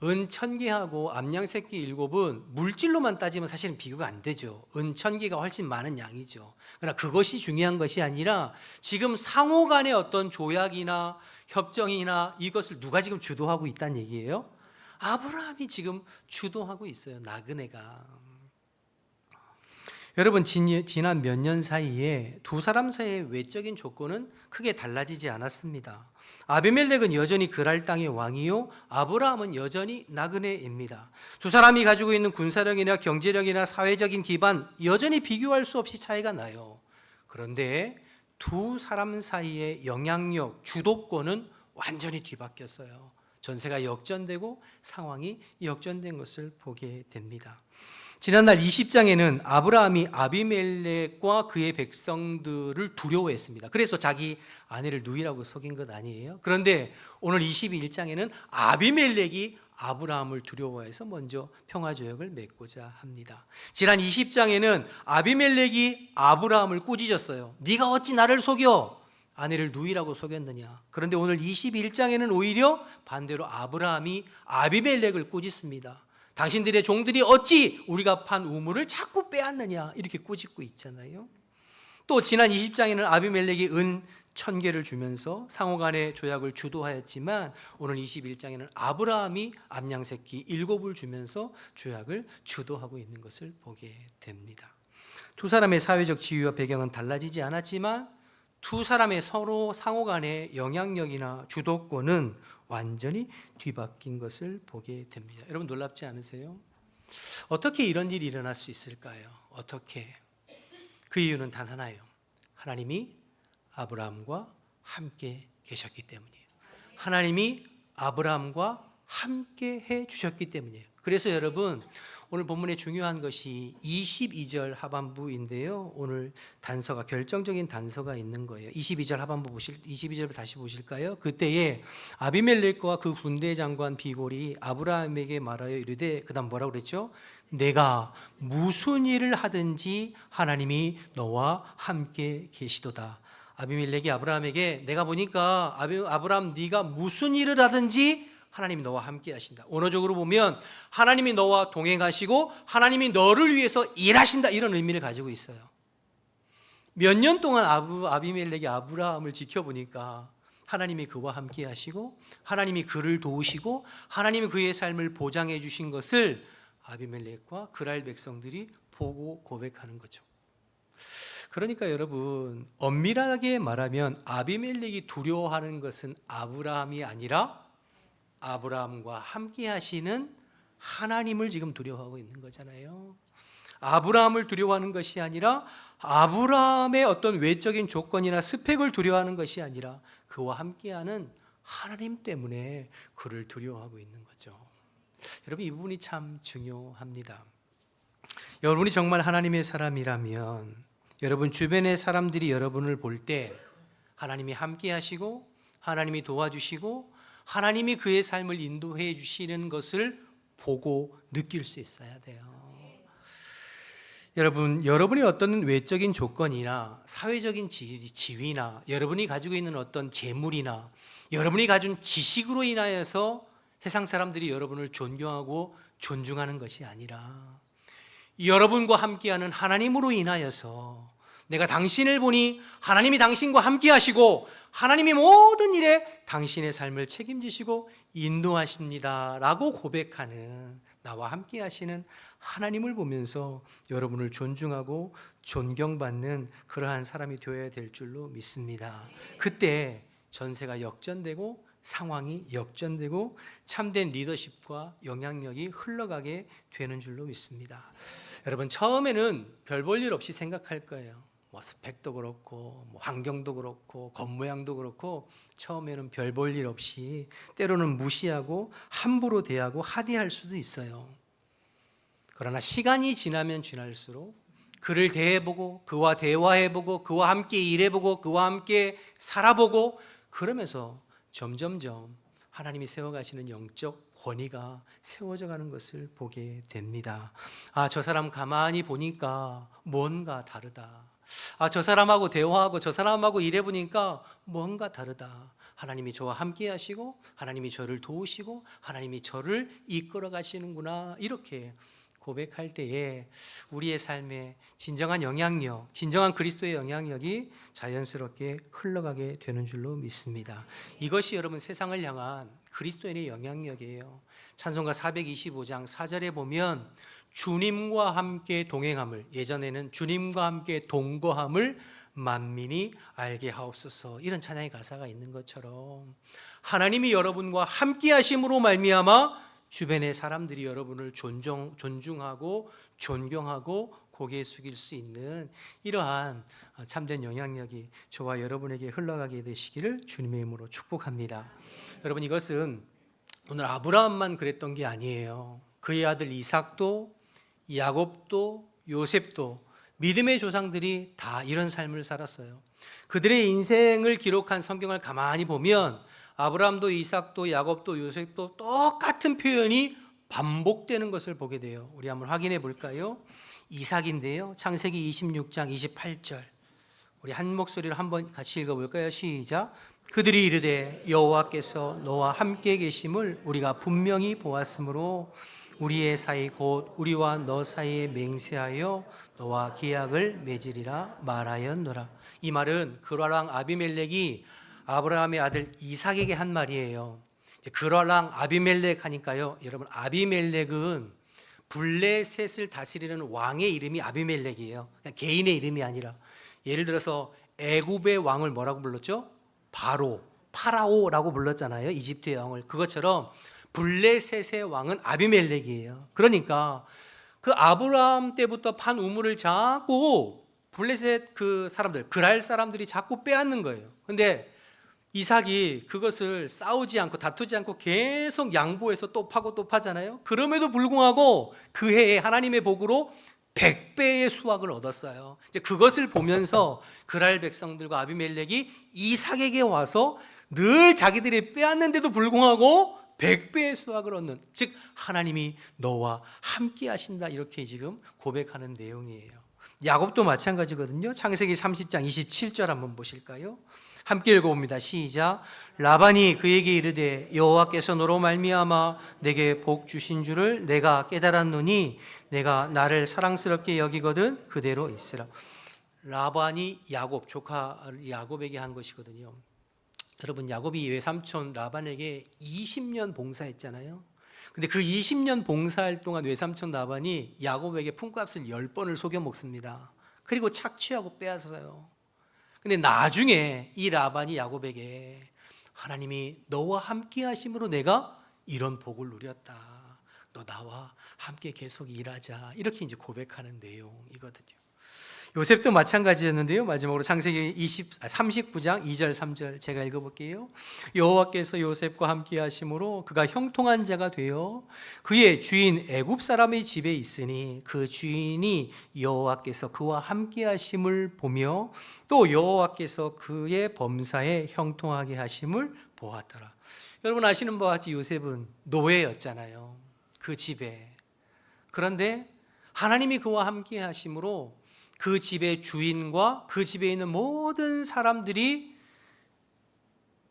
은 1000개하고 암양 새끼 7은 물질로만 따지면 사실은 비교가 안 되죠. 은 1000개가 훨씬 많은 양이죠. 그러나 그것이 중요한 것이 아니라 지금 상호 간의 어떤 조약이나 협정이나 이것을 누가 지금 주도하고 있다는 얘기예요? 아브라함이 지금 주도하고 있어요. 나그네가. 여러분 지난 몇 년 사이에 두 사람 사이의 외적인 조건은 크게 달라지지 않았습니다. 아비멜렉은 여전히 그랄 땅의 왕이요 아브라함은 여전히 나그네입니다. 두 사람이 가지고 있는 군사력이나 경제력이나 사회적인 기반 여전히 비교할 수 없이 차이가 나요. 그런데 두 사람 사이의 영향력, 주도권은 완전히 뒤바뀌었어요. 전세가 역전되고 상황이 역전된 것을 보게 됩니다. 지난날 20장에는 아브라함이 아비멜렉과 그의 백성들을 두려워했습니다. 그래서 자기 아내를 누이라고 속인 것 아니에요? 그런데 오늘 21장에는 아비멜렉이 아브라함을 두려워해서 먼저 평화조약을 맺고자 합니다. 지난 20장에는 아비멜렉이 아브라함을 꾸짖었어요. 네가 어찌 나를 속여? 아내를 누이라고 속였느냐? 그런데 오늘 21장에는 오히려 반대로 아브라함이 아비멜렉을 꾸짖습니다. 당신들의 종들이 어찌 우리가 판 우물을 자꾸 빼앗느냐? 이렇게 꾸짖고 있잖아요. 또 지난 20장에는 아비멜렉이 은 1000개를 주면서 상호간의 조약을 주도하였지만 오늘 21장에는 아브라함이 암양새끼 7을 주면서 조약을 주도하고 있는 것을 보게 됩니다. 두 사람의 사회적 지위와 배경은 달라지지 않았지만 두 사람의 서로 상호간의 영향력이나 주도권은 완전히 뒤바뀐 것을 보게 됩니다. 여러분 놀랍지 않으세요? 어떻게 이런 일이 일어날 수 있을까요? 어떻게? 그 이유는 단 하나예요. 하나님이 아브라함과 함께 계셨기 때문이에요. 하나님이 아브라함과 함께 해 주셨기 때문이에요. 그래서 여러분 오늘 본문의 중요한 것이 22절 하반부인데요. 오늘 단서가 결정적인 단서가 있는 거예요. 22절 하반부 22절 다시 보실까요? 그때에 아비멜렉과 그 군대 장관 비골이 아브라함에게 말하여 이르되 그다음 뭐라고 그랬죠? 내가 무슨 일을 하든지 하나님이 너와 함께 계시도다. 아비멜렉이 아브라함에게 내가 보니까 아브라함 네가 무슨 일을 하든지 하나님이 너와 함께 하신다. 언어적으로 보면 하나님이 너와 동행하시고 하나님이 너를 위해서 일하신다, 이런 의미를 가지고 있어요. 몇 년 동안 아비멜렉이 아브라함을 지켜보니까 하나님이 그와 함께 하시고 하나님이 그를 도우시고 하나님이 그의 삶을 보장해 주신 것을 아비멜렉과 그랄 백성들이 보고 고백하는 거죠. 그러니까 여러분 엄밀하게 말하면 아비멜렉이 두려워하는 것은 아브라함이 아니라 아브라함과 함께 하시는 하나님을 지금 두려워하고 있는 거잖아요. 아브라함을 두려워하는 것이 아니라 아브라함의 어떤 외적인 조건이나 스펙을 두려워하는 것이 아니라 그와 함께하는 하나님 때문에 그를 두려워하고 있는 거죠. 여러분 이 부분이 참 중요합니다. 여러분이 정말 하나님의 사람이라면 여러분 주변의 사람들이 여러분을 볼 때 하나님이 함께 하시고 하나님이 도와주시고 하나님이 그의 삶을 인도해 주시는 것을 보고 느낄 수 있어야 돼요. 여러분, 여러분의 어떤 외적인 조건이나 사회적인 지위나 여러분이 가지고 있는 어떤 재물이나 여러분이 가진 지식으로 인하여서 세상 사람들이 여러분을 존경하고 존중하는 것이 아니라 여러분과 함께하는 하나님으로 인하여서 내가 당신을 보니 하나님이 당신과 함께 하시고 하나님이 모든 일에 당신의 삶을 책임지시고 인도하십니다 라고 고백하는 나와 함께 하시는 하나님을 보면서 여러분을 존중하고 존경받는 그러한 사람이 되어야 될 줄로 믿습니다. 그때 전세가 역전되고 상황이 역전되고 참된 리더십과 영향력이 흘러가게 되는 줄로 믿습니다. 여러분 처음에는 별 볼 일 없이 생각할 거예요. 뭐 스펙도 그렇고 뭐 환경도 그렇고 겉모양도 그렇고 처음에는 별 볼 일 없이 때로는 무시하고 함부로 대하고 하대할 수도 있어요. 그러나 시간이 지나면 지날수록 그를 대해보고 그와 대화해보고 그와 함께 일해보고 그와 함께 살아보고 그러면서 점점점 하나님이 세워가시는 영적 권위가 세워져 가는 것을 보게 됩니다. 아, 저 사람 가만히 보니까 뭔가 다르다. 아, 저 사람하고 대화하고 저 사람하고 일해보니까 뭔가 다르다. 하나님이 저와 함께 하시고 하나님이 저를 도우시고 하나님이 저를 이끌어 가시는구나. 이렇게 고백할 때에 우리의 삶에 진정한 영향력, 진정한 그리스도의 영향력이 자연스럽게 흘러가게 되는 줄로 믿습니다. 이것이 여러분 세상을 향한 그리스도인의 영향력이에요. 찬송가 425장 4절에 보면 주님과 함께 동행함을, 예전에는 주님과 함께 동거함을 만민이 알게 하옵소서, 이런 찬양의 가사가 있는 것처럼 하나님이 여러분과 함께 하심으로 말미암아 주변의 사람들이 여러분을 존중하고 존경하고 고개 숙일 수 있는 이러한 참된 영향력이 저와 여러분에게 흘러가게 되시기를 주님의 이름으로 축복합니다. 여러분 이것은 오늘 아브라함만 그랬던 게 아니에요. 그의 아들 이삭도 야곱도 요셉도 믿음의 조상들이 다 이런 삶을 살았어요. 그들의 인생을 기록한 성경을 가만히 보면 아브라함도 이삭도 야곱도 요셉도 똑같은 표현이 반복되는 것을 보게 돼요. 우리 한번 확인해 볼까요? 이삭인데요. 창세기 26장 28절. 우리 한 목소리로 한번 같이 읽어볼까요? 시작. 그들이 이르되 여호와께서 너와 함께 계심을 우리가 분명히 보았으므로 우리의 사이 곧 우리와 너 사이에 맹세하여 너와 계약을 맺으리라 말하였노라. 이 말은 그랄왕 아비멜렉이 아브라함의 아들 이삭에게 한 말이에요. 그랄왕 아비멜렉 하니까요, 여러분 아비멜렉은 블레셋을 다스리는 왕의 이름이 아비멜렉이에요. 그냥 개인의 이름이 아니라, 예를 들어서 애굽의 왕을 뭐라고 불렀죠? 파라오라고 불렀잖아요. 이집트의 왕을. 그것처럼 블레셋의 왕은 아비멜렉이에요. 그러니까 그 아브라함 때부터 판 우물을 자꾸 블레셋 그 사람들, 그랄 사람들이 자꾸 빼앗는 거예요. 근데 이삭이 그것을 싸우지 않고 다투지 않고 계속 양보해서 또 파고 또 파잖아요. 그럼에도 불구하고 그 해에 하나님의 복으로 100배의 수확을 얻었어요. 이제 그것을 보면서 그랄 백성들과 아비멜렉이 이삭에게 와서 늘 자기들이 빼앗는데도 불구하고 100배의 수확을 얻는, 즉 하나님이 너와 함께 하신다, 이렇게 지금 고백하는 내용이에요. 야곱도 마찬가지거든요. 창세기 30장 27절 한번 보실까요? 함께 읽어봅니다. 시작. 라반이 그에게 이르되 여호와께서 너로 말미암아 내게 복 주신 줄을 내가 깨달았노니 내가 나를 사랑스럽게 여기거든 그대로 있으라. 라반이 야곱, 조카 야곱에게 한 것이거든요. 여러분, 야곱이 외삼촌 라반에게 20년 봉사했잖아요. 근데 그 20년 봉사할 동안 외삼촌 라반이 야곱에게 품값을 10번을 속여 먹습니다. 그리고 착취하고 빼앗아요. 근데 나중에 이 라반이 야곱에게 하나님이 너와 함께 하심으로 내가 이런 복을 누렸다, 너 나와 함께 계속 일하자, 이렇게 이제 고백하는 내용이거든요. 요셉도 마찬가지였는데요. 마지막으로 창세기 39장 2절 3절 제가 읽어볼게요. 여호와께서 요셉과 함께 하심으로 그가 형통한 자가 되어 그의 주인 애굽 사람의 집에 있으니 그 주인이 여호와께서 그와 함께 하심을 보며 또 여호와께서 그의 범사에 형통하게 하심을 보았더라. 여러분 아시는 바와 같이 요셉은 노예였잖아요, 그 집에. 그런데 하나님이 그와 함께 하심으로 그 집의 주인과 그 집에 있는 모든 사람들이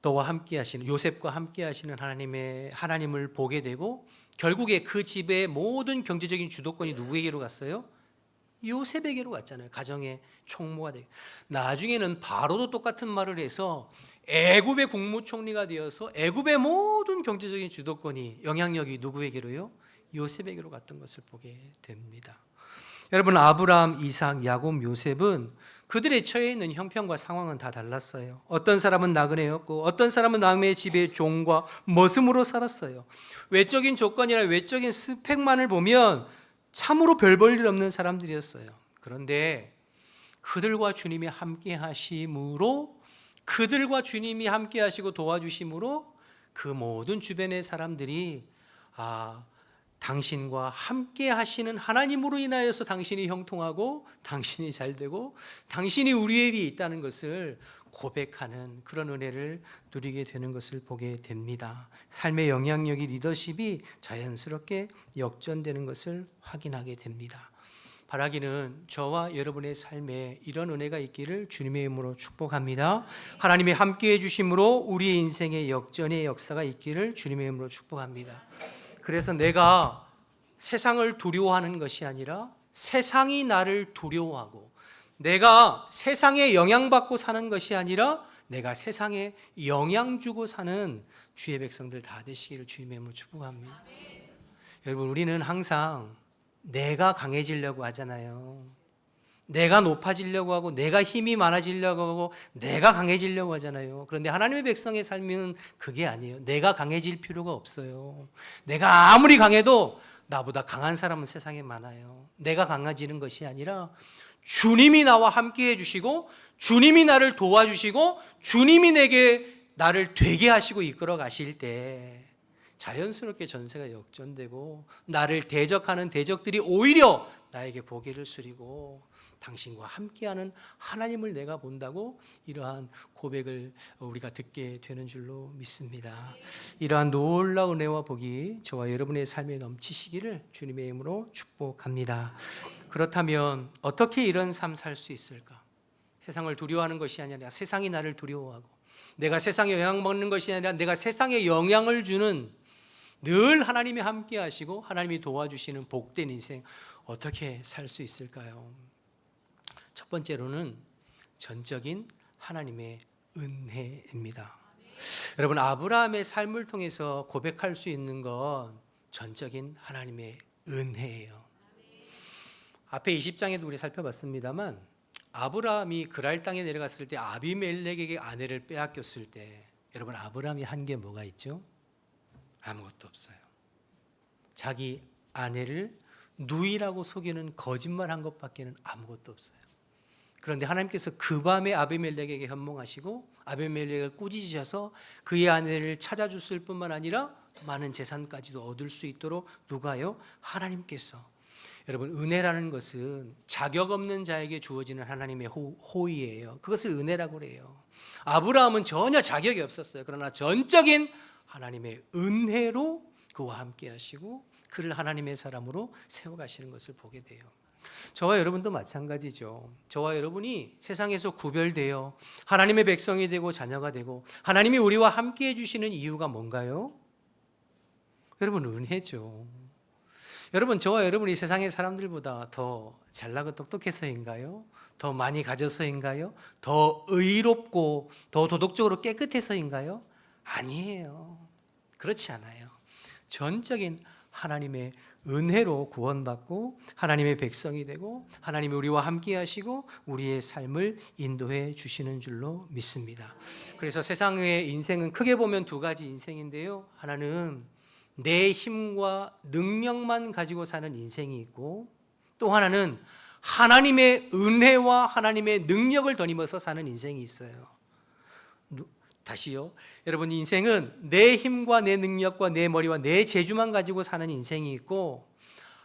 너와 함께 하시는, 요셉과 함께 하시는 하나님을 보게 되고, 결국에 그 집의 모든 경제적인 주도권이 누구에게로 갔어요? 요셉에게로 갔잖아요. 가정의 총무가 되고. 나중에는 바로도 똑같은 말을 해서 애굽의 국무총리가 되어서 애굽의 모든 경제적인 주도권이, 영향력이 누구에게로요? 요셉에게로 갔던 것을 보게 됩니다. 여러분, 아브라함, 이삭, 야곱, 요셉은 그들의 처해 있는 형편과 상황은 다 달랐어요. 어떤 사람은 나그네였고 어떤 사람은 남의 집의 종과 머슴으로 살았어요. 외적인 조건이나 외적인 스펙만을 보면 참으로 별 볼 일 없는 사람들이었어요. 그런데 그들과 주님이 함께 하심으로, 그들과 주님이 함께 하시고 도와주심으로 그 모든 주변의 사람들이 당신과 함께 하시는 하나님으로 인하여서 당신이 형통하고 당신이 잘되고 당신이 우리 위에 있다는 것을 고백하는 그런 은혜를 누리게 되는 것을 보게 됩니다. 삶의 영향력이, 리더십이 자연스럽게 역전되는 것을 확인하게 됩니다. 바라기는 저와 여러분의 삶에 이런 은혜가 있기를 주님의 이름으로 축복합니다. 하나님이 함께해 주심으로 우리 인생의 역전의 역사가 있기를 주님의 이름으로 축복합니다. 그래서 내가 세상을 두려워하는 것이 아니라 세상이 나를 두려워하고, 내가 세상에 영향받고 사는 것이 아니라 내가 세상에 영향 주고 사는 주의 백성들 다 되시기를 주님의 이름으로 축복합니다. 여러분, 우리는 항상 내가 강해지려고 하잖아요. 내가 높아지려고 하고 내가 힘이 많아지려고 하고 내가 강해지려고 하잖아요. 그런데 하나님의 백성의 삶은 그게 아니에요. 내가 강해질 필요가 없어요. 내가 아무리 강해도 나보다 강한 사람은 세상에 많아요. 내가 강해지는 것이 아니라 주님이 나와 함께 해주시고 주님이 나를 도와주시고 주님이 나를 되게 하시고 이끌어 가실 때 자연스럽게 전세가 역전되고 나를 대적하는 대적들이 오히려 나에게 고개를 숙이고 당신과 함께하는 하나님을 내가 본다고 이러한 고백을 우리가 듣게 되는 줄로 믿습니다. 이러한 놀라운 은혜와 복이 저와 여러분의 삶에 넘치시기를 주님의 이름으로 축복합니다. 그렇다면 어떻게 이런 삶 살 수 있을까? 세상을 두려워하는 것이 아니라 세상이 나를 두려워하고, 내가 세상에 영향받는 것이 아니라 내가 세상에 영향을 주는, 늘 하나님이 함께 하시고 하나님이 도와주시는 복된 인생 어떻게 살 수 있을까요? 첫 번째로는 전적인 하나님의 은혜입니다. 여러분, 아브라함의 삶을 통해서 고백할 수 있는 건 전적인 하나님의 은혜예요. 앞에 20장에도 우리 살펴봤습니다만, 아브라함이 그랄 땅에 내려갔을 때 아비멜렉에게 아내를 빼앗겼을 때, 여러분, 아브라함이 한 게 뭐가 있죠? 아무것도 없어요. 자기 아내를 누이라고 속이는 거짓말한 것밖에는 아무것도 없어요. 그런데 하나님께서 그 밤에 아비멜렉에게 현몽하시고 아비멜렉을 꾸짖으셔서 그의 아내를 찾아줬을 뿐만 아니라 많은 재산까지도 얻을 수 있도록 누가요? 하나님께서. 여러분, 은혜라는 것은 자격 없는 자에게 주어지는 하나님의 호의예요. 그것을 은혜라고 그래요. 아브라함은 전혀 자격이 없었어요. 그러나 전적인 하나님의 은혜로 그와 함께 하시고 그를 하나님의 사람으로 세워가시는 것을 보게 돼요. 저와 여러분도 마찬가지죠. 저와 여러분이 세상에서 구별되어 하나님의 백성이 되고 자녀가 되고 하나님이 우리와 함께 해주시는 이유가 뭔가요? 여러분, 은혜죠. 여러분, 저와 여러분이 세상의 사람들보다 더 잘나고 똑똑해서인가요? 더 많이 가져서인가요? 더 의롭고 더 도덕적으로 깨끗해서인가요? 아니에요. 그렇지 않아요. 전적인 하나님의 은혜로 구원받고 하나님의 백성이 되고 하나님이 우리와 함께 하시고 우리의 삶을 인도해 주시는 줄로 믿습니다. 그래서 세상의 인생은 크게 보면 두 가지 인생인데요. 하나는 내 힘과 능력만 가지고 사는 인생이 있고, 또 하나는 하나님의 은혜와 하나님의 능력을 덧입어서 사는 인생이 있어요. 다시요. 여러분, 인생은 내 힘과 내 능력과 내 머리와 내 재주만 가지고 사는 인생이 있고,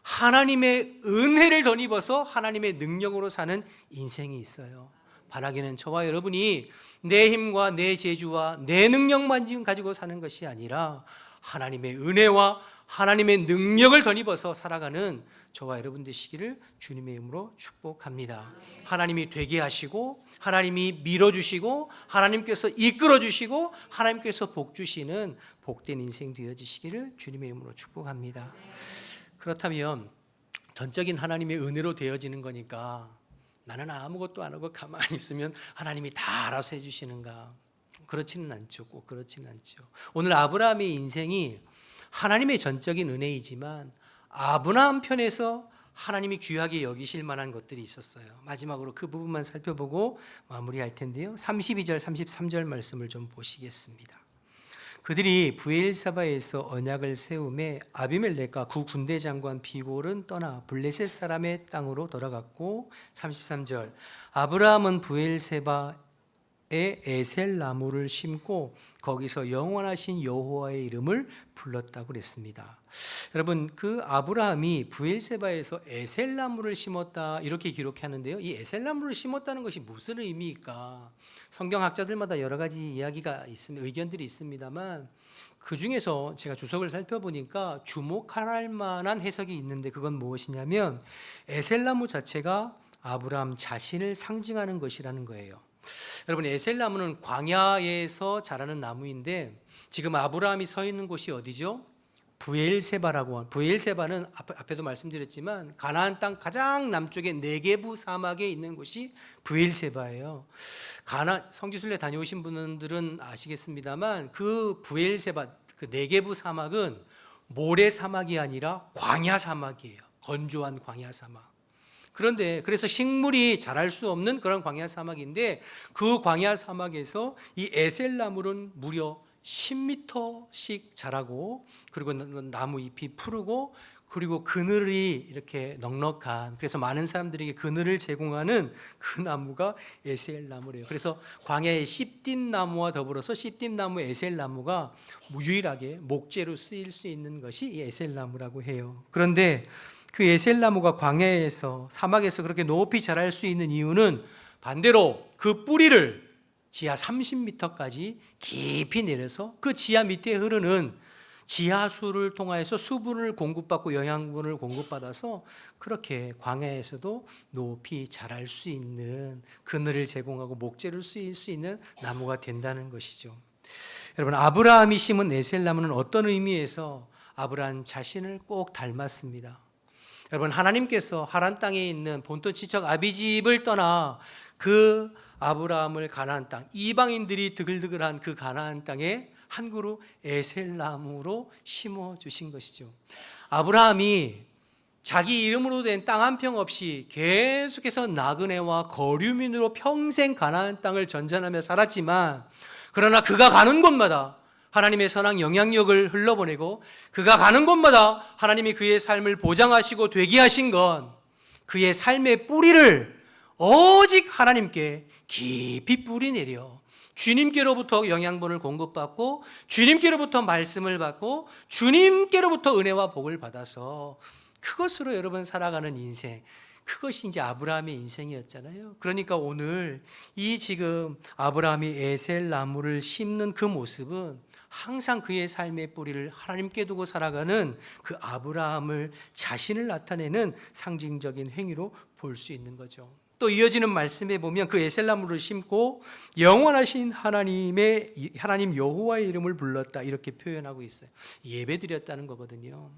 하나님의 은혜를 덧입어서 하나님의 능력으로 사는 인생이 있어요. 바라기는 저와 여러분이 내 힘과 내 재주와 내 능력만 지금 가지고 사는 것이 아니라 하나님의 은혜와 하나님의 능력을 덧입어서 살아가는 저와 여러분 되시기를 주님의 이름으로 축복합니다. 하나님이 되게 하시고 하나님이 밀어주시고 하나님께서 이끌어주시고 하나님께서 복주시는 복된 인생 되어지시기를 주님의 이름으로 축복합니다. 그렇다면 전적인 하나님의 은혜로 되어지는 거니까 나는 아무것도 안 하고 가만히 있으면 하나님이 다 알아서 해주시는가? 그렇지는 않죠. 꼭 그렇지는 않죠. 오늘 아브라함의 인생이 하나님의 전적인 은혜이지만 아브라함 편에서 하나님이 귀하게 여기실 만한 것들이 있었어요. 마지막으로 그 부분만 살펴보고 마무리할 텐데요. 32절 33절 말씀을 좀 보시겠습니다. 그들이 브엘사바에서 언약을 세우매 아비멜렉과 그 군대 장관 비골은 떠나 블레셋 사람의 땅으로 돌아갔고, 33절 아브라함은 브엘세바에 에셀 나무를 심고 거기서 영원하신 여호와의 이름을 불렀다고 그랬습니다. 여러분, 그 아브라함이 브엘세바에서 에셀 나무를 심었다 이렇게 기록하는데요. 이 에셀 나무를 심었다는 것이 무슨 의미일까? 성경학자들마다 여러 가지 이야기가 있습니다. 의견들이 있습니다만 그 중에서 제가 주석을 살펴보니까 주목할 만한 해석이 있는데, 그건 무엇이냐면 에셀 나무 자체가 아브라함 자신을 상징하는 것이라는 거예요. 여러분, 에셀 나무는 광야에서 자라는 나무인데 지금 아브라함이 서 있는 곳이 어디죠? 브엘세바라고. 브엘세바는 앞에도 말씀드렸지만 가나안 땅 가장 남쪽의 네게부 사막에 있는 곳이 브엘세바예요. 성지순례 다녀오신 분들은 아시겠습니다만 그 브엘세바, 그 네게부 사막은 모래 사막이 아니라 광야 사막이에요. 건조한 광야 사막. 그런데 그래서 식물이 자랄 수 없는 그런 광야 사막인데, 그 광야 사막에서 이 에셀 나무는 무려 10m씩 자라고, 그리고 나무 잎이 푸르고, 그리고 그늘이 이렇게 넉넉한, 그래서 많은 사람들에게 그늘을 제공하는 그 나무가 에셀 나무래요. 그래서 광야의 시띠 나무와 더불어서 시띠 나무, 에셀 나무가 유일하게 목재로 쓰일 수 있는 것이 이 에셀 나무라고 해요. 그런데 그 에셀나무가 광야에서 사막에서 그렇게 높이 자랄 수 있는 이유는 반대로 그 뿌리를 지하 30m까지 깊이 내려서 그 지하 밑에 흐르는 지하수를 통하여서 수분을 공급받고 영양분을 공급받아서 그렇게 광야에서도 높이 자랄 수 있는 그늘을 제공하고 목재를 쓰일 수 있는 나무가 된다는 것이죠. 여러분, 아브라함이 심은 에셀나무는 어떤 의미에서 아브라함 자신을 꼭 닮았습니다. 여러분, 하나님께서 하란 땅에 있는 본토 지척 아비집을 떠나 그 아브라함을 가나안 땅, 이방인들이 드글드글한 그 가나안 땅에 한 그루 에셀나무로 심어 주신 것이죠. 아브라함이 자기 이름으로 된 땅 한 평 없이 계속해서 나그네와 거류민으로 평생 가나안 땅을 전전하며 살았지만, 그러나 그가 가는 곳마다 하나님의 선한 영향력을 흘러보내고 그가 가는 곳마다 하나님이 그의 삶을 보장하시고 되게 하신 건 그의 삶의 뿌리를 오직 하나님께 깊이 뿌리내려 주님께로부터 영양분을 공급받고 주님께로부터 말씀을 받고 주님께로부터 은혜와 복을 받아서 그것으로 여러분 살아가는 인생, 그것이 이제 아브라함의 인생이었잖아요. 그러니까 오늘 이 지금 아브라함이 에셀나무를 심는 그 모습은 항상 그의 삶의 뿌리를 하나님께 두고 살아가는 그 아브라함을 자신을 나타내는 상징적인 행위로 볼 수 있는 거죠. 또 이어지는 말씀에 보면 그 에셀나무를 심고 영원하신 하나님 여호와의 이름을 불렀다, 이렇게 표현하고 있어요. 예배드렸다는 거거든요.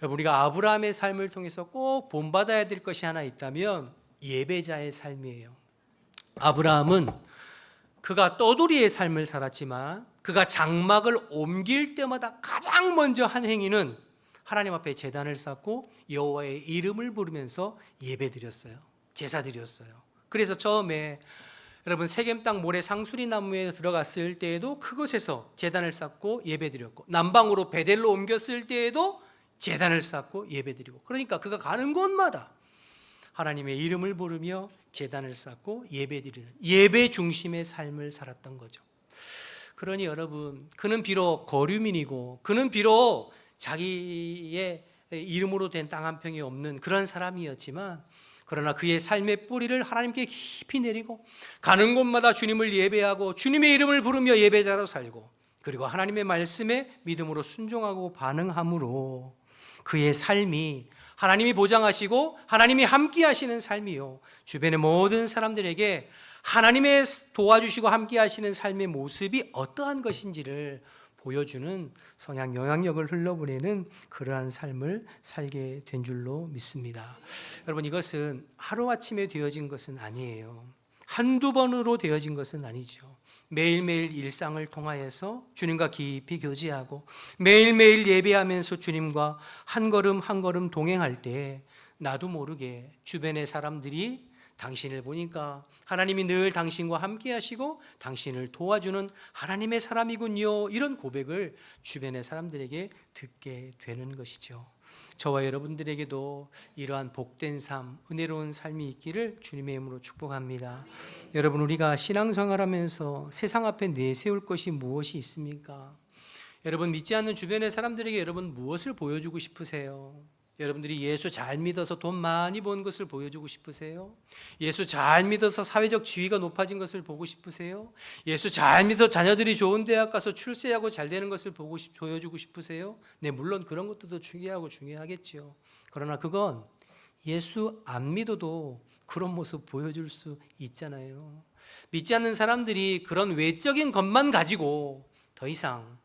우리가 아브라함의 삶을 통해서 꼭 본받아야 될 것이 하나 있다면 예배자의 삶이에요. 아브라함은 그가 떠돌이의 삶을 살았지만 그가 장막을 옮길 때마다 가장 먼저 한 행위는 하나님 앞에 제단을 쌓고 여호와의 이름을 부르면서 예배드렸어요. 제사드렸어요. 그래서 처음에 여러분 세겜 땅 모래 상수리 나무에 들어갔을 때에도 그곳에서 제단을 쌓고 예배드렸고, 남방으로 베델로 옮겼을 때에도 제단을 쌓고 예배드리고, 그러니까 그가 가는 곳마다 하나님의 이름을 부르며 제단을 쌓고 예배드리는 예배 중심의 삶을 살았던 거죠. 그러니 여러분, 그는 비록 거류민이고 그는 비록 자기의 이름으로 된 땅 한 평이 없는 그런 사람이었지만, 그러나 그의 삶의 뿌리를 하나님께 깊이 내리고 가는 곳마다 주님을 예배하고 주님의 이름을 부르며 예배자로 살고, 그리고 하나님의 말씀에 믿음으로 순종하고 반응함으로 그의 삶이 하나님이 보장하시고 하나님이 함께 하시는 삶이요, 주변의 모든 사람들에게 하나님의 도와주시고 함께 하시는 삶의 모습이 어떠한 것인지를 보여주는 성향 영향력을 흘러보내는 그러한 삶을 살게 된 줄로 믿습니다. 여러분, 이것은 하루아침에 되어진 것은 아니에요. 한두 번으로 되어진 것은 아니죠. 매일매일 일상을 통하여서 주님과 깊이 교제하고 매일매일 예배하면서 주님과 한 걸음 한 걸음 동행할 때 나도 모르게 주변의 사람들이 당신을 보니까 하나님이 늘 당신과 함께 하시고 당신을 도와주는 하나님의 사람이군요, 이런 고백을 주변의 사람들에게 듣게 되는 것이죠. 저와 여러분들에게도 이러한 복된 삶, 은혜로운 삶이 있기를 주님의 이름으로 축복합니다. 여러분, 우리가 신앙생활하면서 세상 앞에 내세울 것이 무엇이 있습니까? 여러분, 믿지 않는 주변의 사람들에게 여러분 무엇을 보여주고 싶으세요? 여러분들이 예수 잘 믿어서 돈 많이 번 것을 보여주고 싶으세요? 예수 잘 믿어서 사회적 지위가 높아진 것을 보고 싶으세요? 예수 잘 믿어 자녀들이 좋은 대학 가서 출세하고 잘 되는 것을 보여주고 싶으세요? 네, 물론 그런 것도 중요하고 중요하겠죠. 그러나 그건 예수 안 믿어도 그런 모습 보여줄 수 있잖아요. 믿지 않는 사람들이 그런 외적인 것만 가지고 더 이상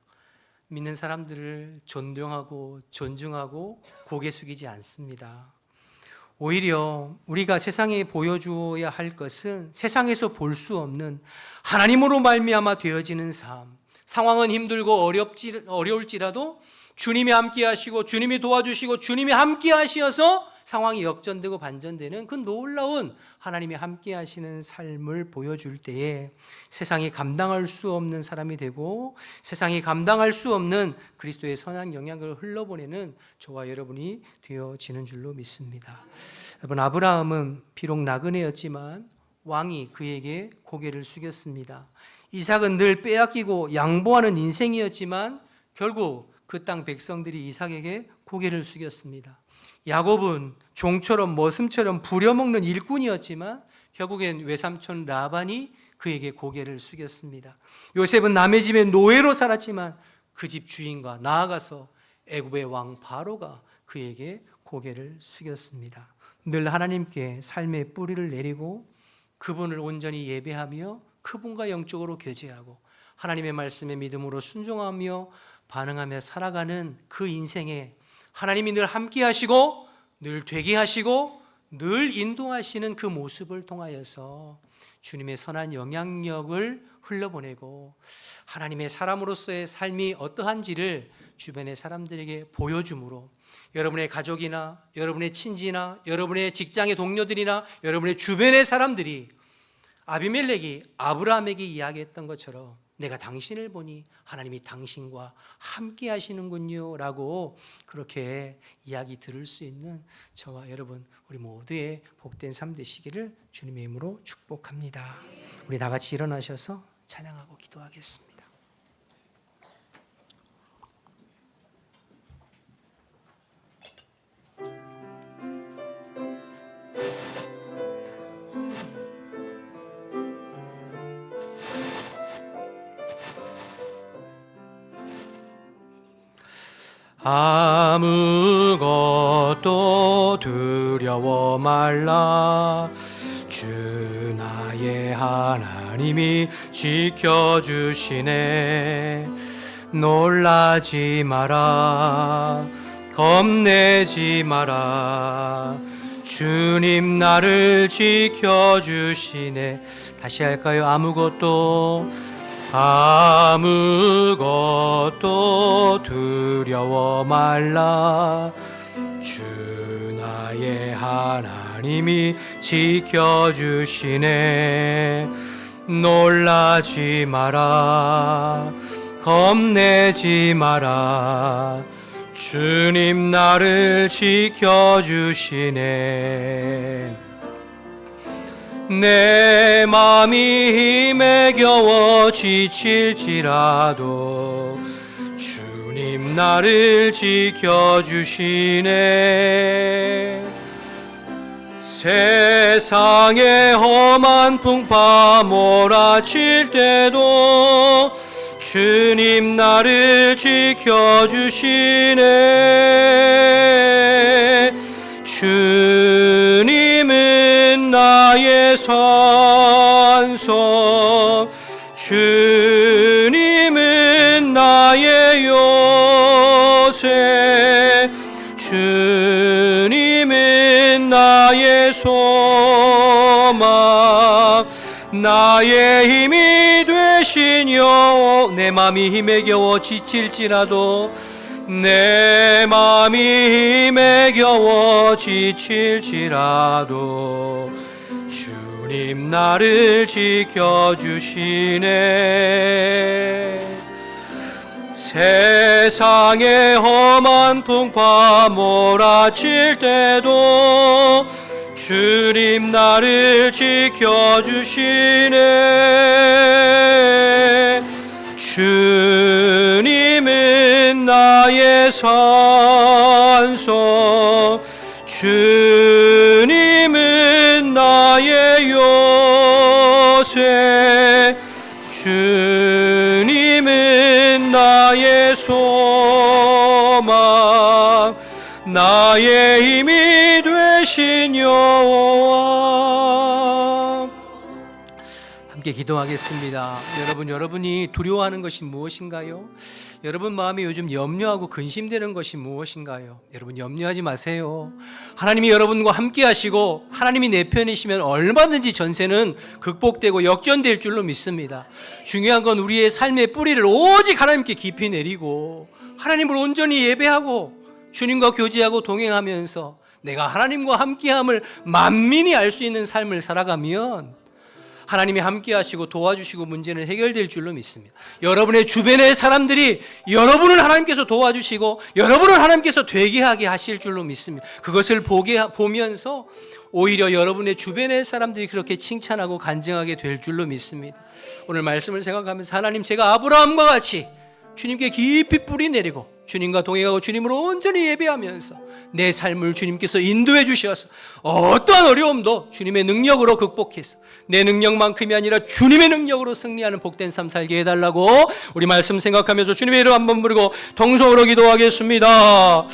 믿는 사람들을 존경하고 존중하고 고개 숙이지 않습니다. 오히려 우리가 세상에 보여주어야 할 것은 세상에서 볼 수 없는 하나님으로 말미암아 되어지는 삶. 상황은 힘들고 어려울지라도 주님이 함께 하시고 주님이 도와주시고 주님이 함께 하시어서 상황이 역전되고 반전되는 그 놀라운 하나님이 함께 하시는 삶을 보여줄 때에 세상이 감당할 수 없는 사람이 되고 세상이 감당할 수 없는 그리스도의 선한 영향을 흘러보내는 저와 여러분이 되어지는 줄로 믿습니다. 여러분, 아브라함은 비록 나그네였지만 왕이 그에게 고개를 숙였습니다. 이삭은 늘 빼앗기고 양보하는 인생이었지만 결국 그 땅 백성들이 이삭에게 고개를 숙였습니다. 야곱은 종처럼 머슴처럼 부려먹는 일꾼이었지만 결국엔 외삼촌 라반이 그에게 고개를 숙였습니다. 요셉은 남의 집에 노예로 살았지만 그 집 주인과 나아가서 애굽의 왕 바로가 그에게 고개를 숙였습니다. 늘 하나님께 삶의 뿌리를 내리고 그분을 온전히 예배하며 그분과 영적으로 교제하고 하나님의 말씀에 믿음으로 순종하며 반응하며 살아가는 그 인생에 하나님이 늘 함께 하시고 늘 되게 하시고 늘 인도하시는 그 모습을 통하여서 주님의 선한 영향력을 흘러보내고 하나님의 사람으로서의 삶이 어떠한지를 주변의 사람들에게 보여줌으로 여러분의 가족이나 여러분의 친지나 여러분의 직장의 동료들이나 여러분의 주변의 사람들이 아비멜렉이 아브라함에게 이야기했던 것처럼 내가 당신을 보니 하나님이 당신과 함께 하시는군요 라고 그렇게 이야기 들을 수 있는 저와 여러분 우리 모두의 복된 삶 되시기를 주님의 이름으로 축복합니다. 우리 다 같이 일어나셔서 찬양하고 기도하겠습니다. 아무것도 두려워 말라. 주 나의 하나님이 지켜주시네. 놀라지 마라. 겁내지 마라. 주님 나를 지켜주시네. 다시 할까요? 아무것도 두려워 말라. 주 나의 하나님이 지켜주시네. 놀라지 마라. 겁내지 마라. 주님 나를 지켜주시네. 내 맘이 힘에 겨워 지칠지라도 주님 나를 지켜주시네. 세상의 험한 풍파 몰아칠 때도 주님 나를 지켜주시네. 주님은 나의 산소, 주님은 나의 요새, 주님은 나의 소망, 나의 힘이 되신 여호와. 내 맘이 힘에 겨워 지칠지라도 내 맘이 힘에 겨워 지칠지라도 주님 나를 지켜주시네. 세상의 험한 풍파 몰아칠 때도 주님 나를 지켜주시네. 주님은 나의 산소, 주님은 나의 요새, 주님은 나의 소망, 나의 힘이 되신 여호와. 함께 기도하겠습니다. 여러분이 두려워하는 것이 무엇인가요? 여러분 마음에 요즘 염려하고 근심되는 것이 무엇인가요? 여러분 염려하지 마세요. 하나님이 여러분과 함께 하시고 하나님이 내 편이시면 얼마든지 전세는 극복되고 역전될 줄로 믿습니다. 중요한 건 우리의 삶의 뿌리를 오직 하나님께 깊이 내리고 하나님을 온전히 예배하고 주님과 교제하고 동행하면서 내가 하나님과 함께함을 만민이 알 수 있는 삶을 살아가면 하나님이 함께 하시고 도와주시고 문제는 해결될 줄로 믿습니다. 여러분의 주변의 사람들이 여러분을 하나님께서 도와주시고 여러분을 하나님께서 되게 하게 하실 줄로 믿습니다. 그것을 보면서 오히려 여러분의 주변의 사람들이 그렇게 칭찬하고 간증하게 될 줄로 믿습니다. 오늘 말씀을 생각하면서 하나님, 제가 아브라함과 같이 주님께 깊이 뿌리 내리고 주님과 동행하고 주님으로 온전히 예배하면서 내 삶을 주님께서 인도해 주셔서 어떠한 어려움도 주님의 능력으로 극복해서 내 능력만큼이 아니라 주님의 능력으로 승리하는 복된 삶 살게 해달라고 우리 말씀 생각하면서 주님의 이름 한번 부르고 통성으로 기도하겠습니다.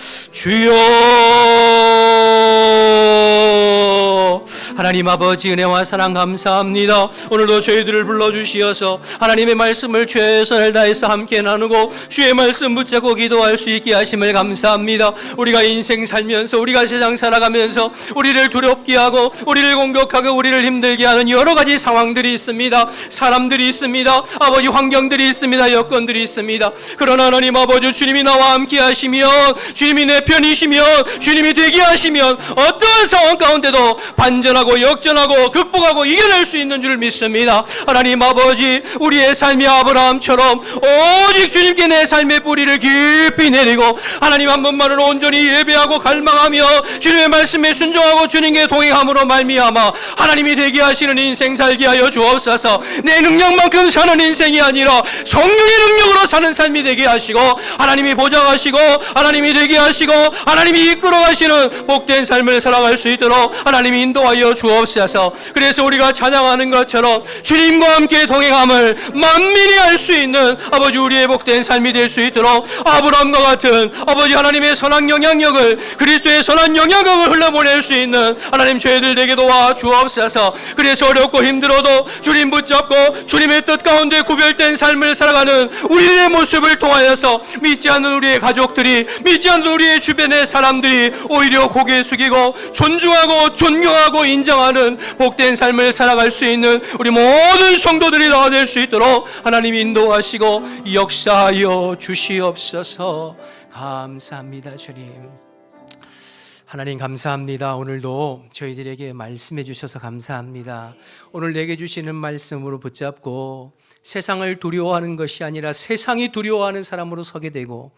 주여, 하나님 아버지 은혜와 사랑 감사합니다. 오늘도 저희들을 불러주시어서 하나님의 말씀을 최선을 다해서 함께 나누고 주의 말씀 붙잡고 기도할 수 있게 하심을 감사합니다. 우리가 인생 살면서 우리가 세상 살아가면서 우리를 두렵게 하고 우리를 공격하고 우리를 힘들게 하는 여러 가지 상황들이 있습니다. 사람들이 있습니다. 아버지 환경들이 있습니다. 여건들이 있습니다. 그러나 하나님 아버지 주님이 나와 함께 하시면 주님이 내 편이시면 주님이 되게 하시면 어떠한 상황 가운데도 반전하고 역전하고 극복하고 이겨낼 수 있는 줄 믿습니다. 하나님 아버지 우리의 삶이 아브라함처럼 오직 주님께 내 삶의 뿌리를 깊이 내리고 하나님 한 분만으로 온전히 예배하고 갈망하며 주님의 말씀에 순종하고 주님께 동행함으로 말미암아 하나님이 되게 하시는 인생 살게 하여 주옵소서. 내 능력만큼 사는 인생이 아니라 성령의 능력으로 사는 삶이 되게 하시고 하나님이 보장하시고 하나님이 되게 하시고 하나님이 이끌어 가시는 복된 삶을 살아갈 수 있도록 하나님이 인도하여 주옵소서. 그래서 우리가 찬양하는 것처럼 주님과 함께 동행함을 만민이 할 수 있는 아버지 우리의 복된 삶이 될 수 있도록 아브라함과 같은 아버지 하나님의 선한 영향력을 그리스도의 선한 영향력을 흘러보낼 수 있는 하나님 저희들 되게 도와 주옵소서. 그래서 어렵고 힘들어도 주님 붙잡고 주님의 뜻 가운데 구별된 삶을 살아가는 우리의 모습을 통하여서 믿지 않는 우리의 가족들이 믿지 않는 우리의 주변의 사람들이 오히려 고개 숙이고 존중하고 존경하고 인정하는 복된 삶을 살아갈 수 있는 우리 모든 성도들이 다 될 수 있도록 하나님이 인도하시고 역사하여 주시옵소서. 감사합니다. 주님 하나님 감사합니다. 오늘도 저희들에게 말씀해 주셔서 감사합니다. 오늘 내게 주시는 말씀으로 붙잡고 세상을 두려워하는 것이 아니라 세상이 두려워하는 사람으로 서게 되고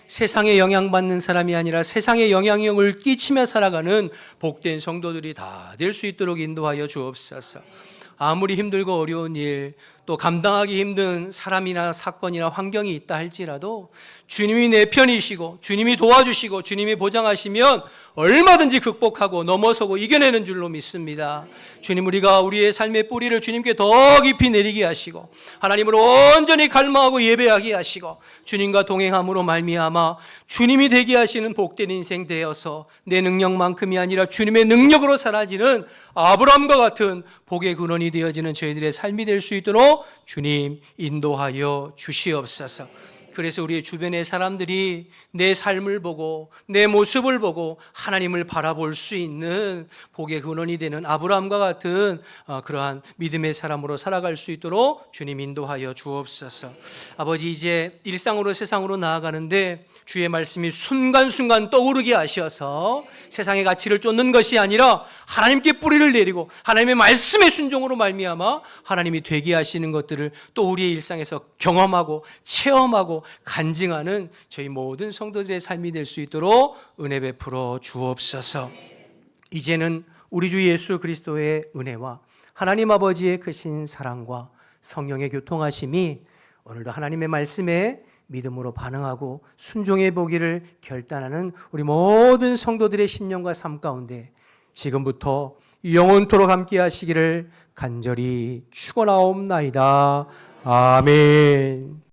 세상에 영향받는 사람이 아니라 세상에 영향력을 끼치며 살아가는 복된 성도들이 다 될 수 있도록 인도하여 주옵소서. 아무리 힘들고 어려운 일, 또 감당하기 힘든 사람이나 사건이나 환경이 있다 할지라도 주님이 내 편이시고 주님이 도와주시고 주님이 보장하시면 얼마든지 극복하고 넘어서고 이겨내는 줄로 믿습니다. 주님 우리가 우리의 삶의 뿌리를 주님께 더 깊이 내리게 하시고 하나님으로 온전히 갈망하고 예배하게 하시고 주님과 동행함으로 말미암아 주님이 되게 하시는 복된 인생 되어서 내 능력만큼이 아니라 주님의 능력으로 사라지는 아브라함과 같은 복의 근원이 되어지는 저희들의 삶이 될 수 있도록 주님 인도하여 주시옵소서. 그래서 우리의 주변의 사람들이 내 삶을 보고 내 모습을 보고 하나님을 바라볼 수 있는 복의 근원이 되는 아브라함과 같은 그러한 믿음의 사람으로 살아갈 수 있도록 주님 인도하여 주옵소서. 아버지 이제 일상으로 세상으로 나아가는데 주의 말씀이 순간순간 떠오르게 하셔서 세상의 가치를 쫓는 것이 아니라 하나님께 뿌리를 내리고 하나님의 말씀의 순종으로 말미암아 하나님이 되게 하시는 것들을 또 우리의 일상에서 경험하고 체험하고 간증하는 저희 모든 성도들의 삶이 될 수 있도록 은혜 베풀어 주옵소서. 이제는 우리 주 예수 그리스도의 은혜와 하나님 아버지의 크신 사랑과 성령의 교통하심이 오늘도 하나님의 말씀에 믿음으로 반응하고 순종해 보기를 결단하는 우리 모든 성도들의 심령과 삶 가운데 지금부터 영원토록 함께 하시기를 간절히 축원하옵나이다. 아멘.